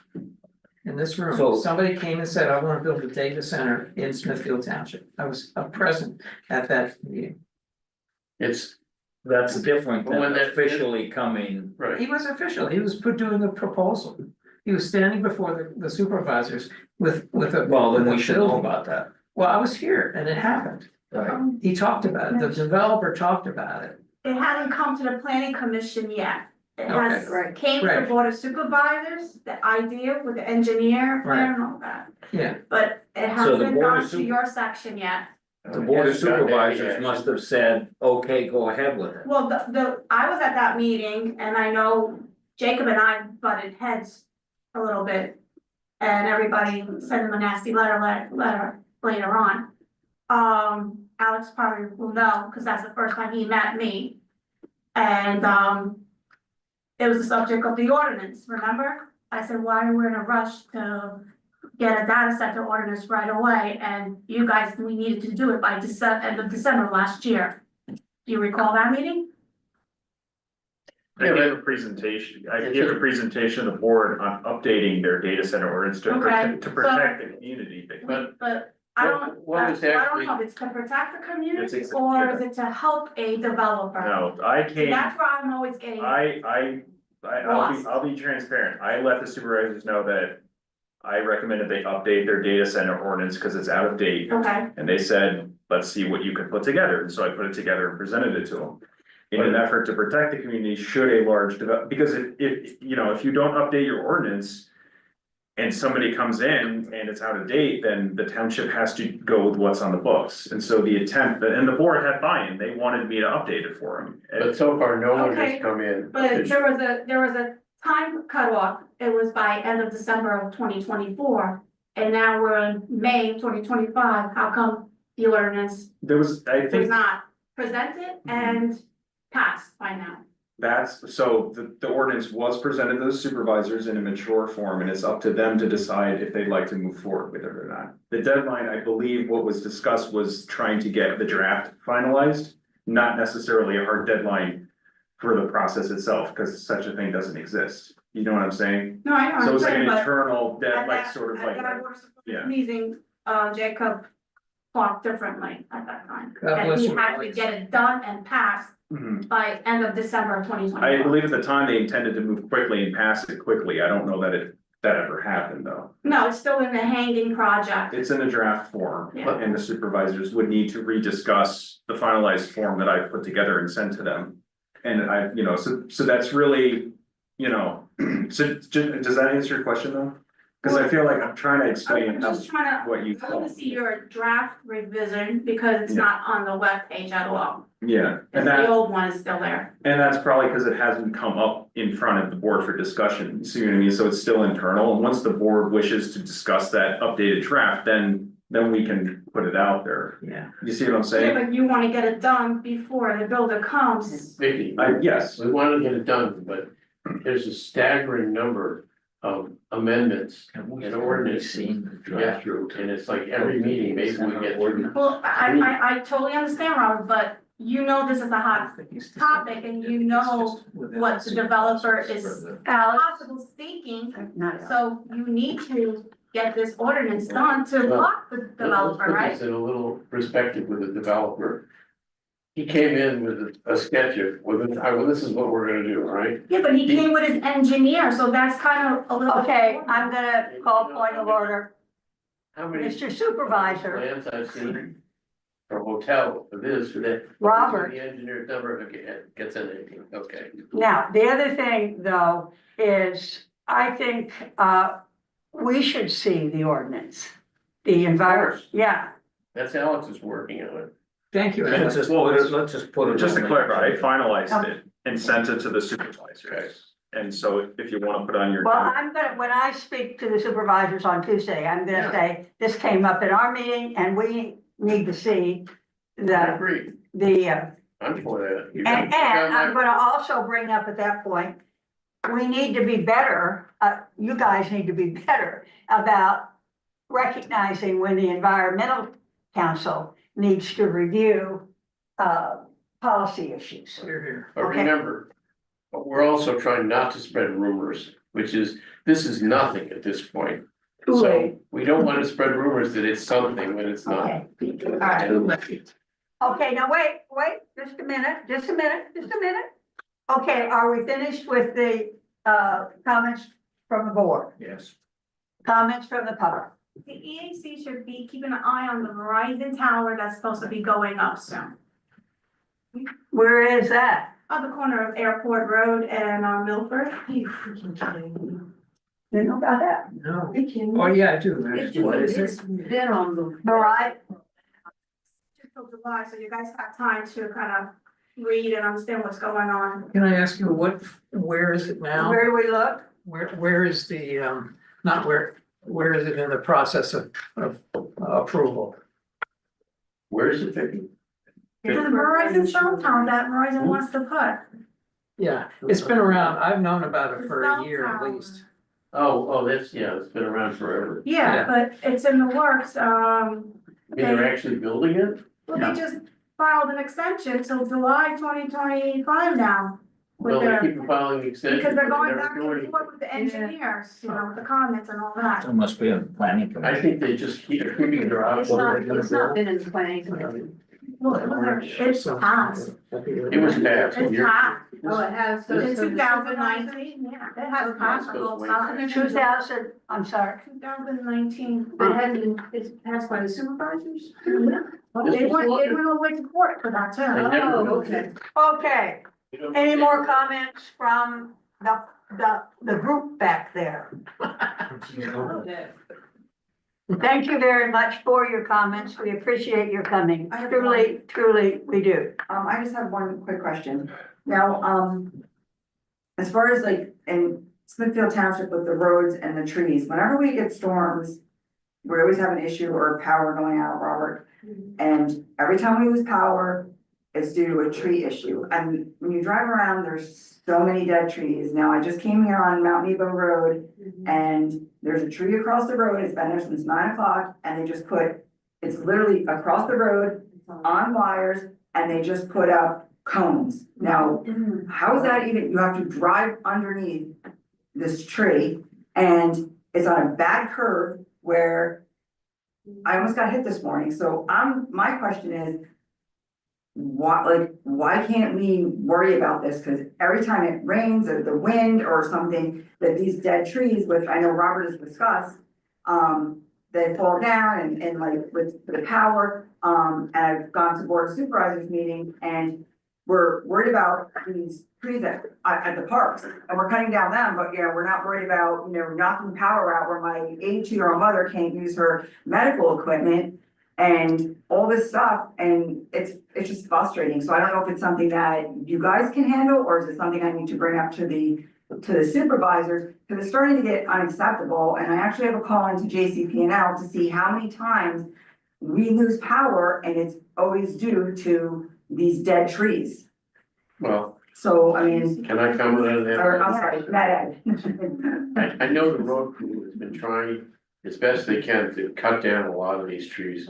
In this So- room, somebody came and said, I want to build a data center in Smithfield Township. I was present at that meeting. It's, that's different But when than that- officially coming. right, He was official. He was doing a proposal. He was standing before the supervisors with a. Well, then with a we should know building. about that. Well, I was here and it happened. Right. He talked about it. The developer talked about it. It hasn't come to the planning commission yet. It has, right. came to the Right. board of supervisors, the idea with the engineer Right. and all that. Yeah, But it So the hasn't board of gone to super- your section yet. The board of Hasn't gotten there supervisors yet. must have said, okay, go ahead with it. Well, I was at that meeting and I know Jacob and I butted heads a little bit. And everybody sent him a nasty letter later on. Alex probably will know, because that's the first time he met me. And, it was the subject of the ordinance, remember? I said, why are we in a rush to get a data center ordinance right away? And you guys, we needed to do it by end of December last year. Do you recall that meeting? I gave a presentation, I gave a presentation to the board on updating their data center ordinance to Okay, protect, to protect the community. But I don't, What was I don't actually- know, if it's to protect the community It's- or is it to help a developer? No, I See, came, that's where I'm always getting, I'll Lost. be transparent. I let the supervisors know that I recommended they update their data center ordinance because it's out of date. okay, And they said, let's see what you can put together. And so I put it together and presented it to them. In an effort to protect the community, should a large because if, you know, if you don't update your ordinance. And somebody comes in and it's out of date, then the township has to go with what's on the books. And so the attempt, and the board had buy-in, they wanted me to update it for them. but so far, no one Okay, has come in. but there was a time cutoff, it was by end of December of 2024. And now we're in May 2025. How come the ordinance There was, I was think not presented and passed by now? that's, so the ordinance was presented to the supervisors in a mature form, and it's up to them to decide if they'd like to move forward with it or not. The deadline, I believe, what was discussed was trying to get the draft finalized, not necessarily a hard deadline for the process itself, because such a thing doesn't exist. You know what I'm saying? No, I know, So I'm it's like saying, an but internal, at dead, like that, sort of at like, that board of yeah. meeting, Jacob talked differently at that time. God That bless he you, had to Alex. get it done and passed Mhm. by end of December of 2024. I believe at the time they intended to move quickly and pass it quickly. I don't know that that ever happened, though. No, it's still in the hanging project. It's in a draft form, Yeah. and the supervisors would need to rediscuss the finalized form that I put together and sent to them. And I, you know, so that's really, you know, so does that answer your question though? Cause I feel like I'm trying to explain I'm just trying what you I want to thought. see your draft revision because it's Yeah. not on the webpage at all. Yeah, It's the old one is still there. and that's probably because it hasn't come up in front of the board for discussion, you see what I mean? So it's still internal, and once the board wishes to discuss that updated draft, then we can put it out there. yeah. You see what I'm Yeah, saying? but you want to get it done before the builder comes. Vicky, Yes, we want to get it done, but there's a staggering number of amendments and ordinances to get through, and it's like every meeting, maybe we get through. Well, I totally understand, Robert, but you know this is a hot topic and you know what the developer is possible seeking. Not So you need to get this ordinance done to Well, block the developer, Let's right? put this in a little perspective with the developer. He came in with a sketch of, well, this is what we're gonna do, right? Yeah, but he came with his engineer, so that's kind of a little. Okay, I'm gonna call point of order. How many Mr. Supervisor, plans I've seen for a hotel, for this, for that. Robert. The engineer never gets anything, okay. now, the other thing though is, I think, we should see the ordinance. The environment, yeah, That's Alex's working on it. Thank you. Let's just put it. just to on clarify, I the- finalized it and sent it to the supervisors. And so if you wanna put on your. well, I'm gonna, when I speak to the supervisors on Tuesday, I'm gonna say, this came up in our meeting and we need to see I the, agree. I'm for that. You got- And you got my- I'm gonna also bring up at that point, we need to be better, you guys need to be better about recognizing when the environmental council needs to review, policy issues. Here, here. But Okay. remember, but we're also trying not to spread rumors, which is, this is nothing at this point. So we don't want to spread rumors that it's something when it's not. Okay, all right. Okay, now wait, just a minute. Okay, are we finished with the, comments from the board? Yes. Comments from the public? The EAC should be keeping an eye on the Verizon tower that's supposed to be going up soon. Where is that? On the corner of Airport Road and Milford. You freaking kidding me? You know about that? No. You kidding Oh, me? yeah, I do, actually. What is It's it? been on the. Verizon, Till July, so you guys have time to kind of read and understand what's going on. Can I ask you where is it now? where do we look? Where is the, not where is it in the process of approval? Where is it, Vicky? To the Verizon cell tower that Verizon wants to put. Yeah, it's been around, I've known about it The for cell a year at tower. least. Oh, that's, yeah, it's been around forever. Yeah, Yeah. but it's in the works, I mean, they're actually building it? well, No. they just filed an extension till July 2025 now. With Well, they their, keep filing extensions. because they're but going never back do and anything. forth with the engineers, you know, with the comments and all that. It must be a planning I commission. think they just keep keeping their It's options. not been in the planning commission. Well, it's passed, It was passed. it's You're- passed. Oh, it has. In 2019, yeah, it has passed the whole time. 2000, I'm sorry. 2019. But it hasn't been, it's passed by the supervisors? It went, it went all the way to court for that They too. never Oh, do. okay. Okay, You don't- any more comments from the group back there? Thank you very much for your comments. We appreciate your coming. I have Truly, we do. I just have one quick question. Now, as far as like in Smithfield Township with the roads and the trees, whenever we get storms, we always have an issue or power going out, Robert. And every time we lose power, it's due to a tree issue. And when you drive around, there's so many dead trees. Now, I just came here on Mount Nebo Road and there's a tree across the road. It's been there since 9 o'clock and they just put, it's literally across the road on wires and they just put up cones. Now, how is that even, you have to drive underneath this tree and it's on a bad curve where I almost got hit this morning. So my question is, why can't we worry about this? Cause every time it rains or the wind or something, that these dead trees, which I know Robert has discussed, they fall down and like with the power, and I've gone to board of supervisors meeting and we're worried about these trees at the parks and we're cutting down them, but we're not worried about, knocking power out where my 82-year-old mother can't use her medical equipment and all this stuff, and it's just frustrating. So I don't know if it's something that you guys can handle, or is it something I need to bring up to the supervisors, because it's starting to get unacceptable, and I actually have a call into JCP&L to see how many times we lose power, and it's always due to these dead trees. Well, So, I mean, can I comment on that? or, I'm sorry, Matt. I know the road crew has been trying as best they can to cut down a lot of these trees.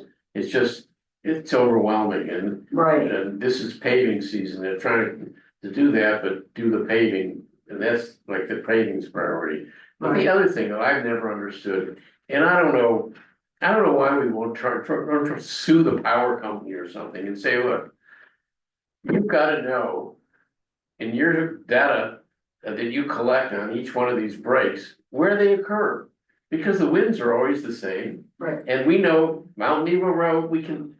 It's overwhelming Right, and this is paving season. They're trying to do that, but do the paving. And that's like the paving's priority. But the other thing that I've never understood, and I don't know why we won't try to sue the power company or something and say, look, you've got to know in your data that you collect on each one of these breaks, where they occur. Because the winds are always the same. right, And we know Mount Nebo Road,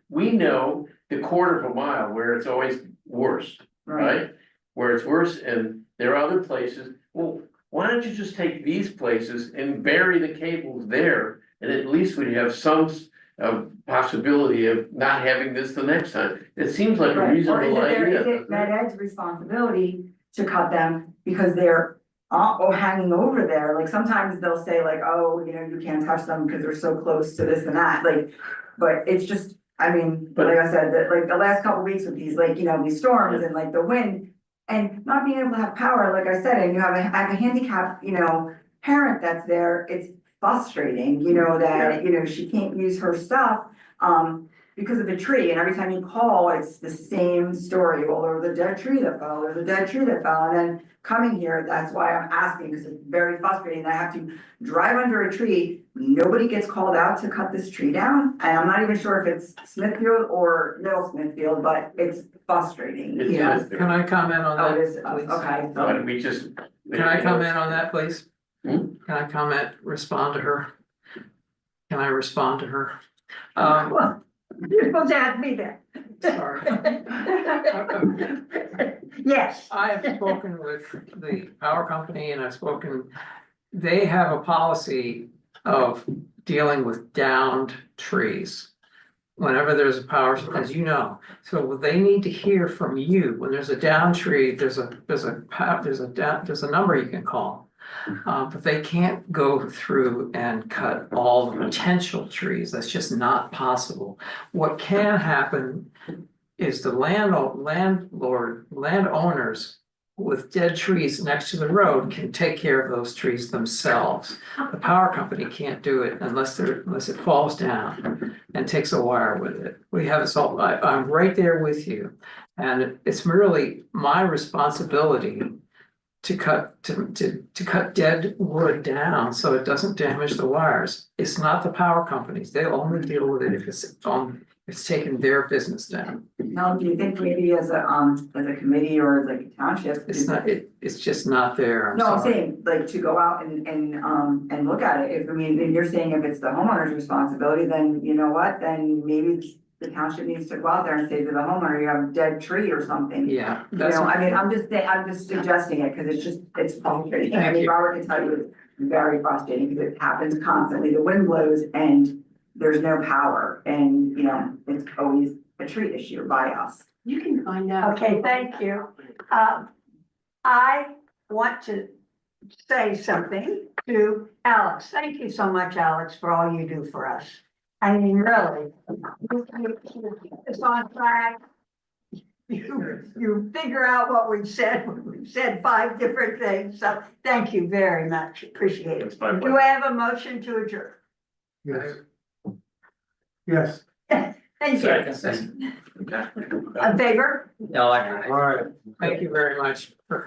we know the quarter of a mile where it's always worse, right. right? Where it's worse and there are other places. Well, why don't you just take these places and bury the cables there? And at least we'd have some possibility of not having this the next time. It seems like a Right, or reasonable is idea. it Med Ed's responsibility to cut them because they're hanging over there? Like sometimes they'll say like, oh, you can't touch them because they're so close to this and that, like, but it's just, I mean, But- like I said, that like the last couple weeks with these, like, you know, these storms and like the wind. And not being able to have power, like I said, and you have I have a handicapped, you know, parent that's there, it's frustrating, you know, that, you know, she can't use her stuff. Because of the tree, and every time you call, it's the same story, well, there was a dead tree that fell, there's a dead tree that fell, and then coming here, that's why I'm asking, because it's very frustrating, I have to drive under a tree, nobody gets called out to cut this tree down, and I'm not even sure if it's Smithfield or Middle Smithfield, but it's frustrating, It's you know? Smithfield. Can I comment on Oh, that, it is, please? okay. Why don't we just? Can I comment on that, please? Hmm? Can I comment, respond to her? Can I respond to her? Well, you're supposed to ask me that. Sorry. Yes. I have spoken with the power company and I've spoken, they have a policy of dealing with downed trees. Whenever there's a power, as you know, so they need to hear from you, when there's a down tree, there's a number you can call. But they can't go through and cut all the potential trees, that's just not possible. What can happen is the landowners with dead trees next to the road can take care of those trees themselves. The power company can't do it unless it falls down and takes a wire with it. We have this all, I'm right there with you. And it's really my responsibility to cut dead wood down so it doesn't damage the wires. It's not the power companies. They'll only deal with it if it's taking their business down. Now, do you think maybe as a committee or like a township? It's not, it's just not there. No, I'm sorry. saying, like, to go out and look at it, if, I mean, and you're saying if it's the homeowner's responsibility, then you know what, then maybe the township needs to go out there and say to the homeowner, you have a dead tree or something. Yeah, You that's, know, I mean, I'm just suggesting it, cause it's frustrating, I Thank mean, you. Robert can tell you it's very frustrating, because it happens constantly, the wind blows and there's no power, and, you know, it's always a tree issue by us. You can find out. Okay, thank you. I want to say something to Alex. Thank you so much, Alex, for all you do for us. I mean, really. It's on track. You figure out what we've said. We've said 5 different things, so thank you very much. Appreciate It's it. my Do I have a motion to adjourn? Yes. Yes, Thank you. Second. In favor? No, I. all right. Thank you very much for coming.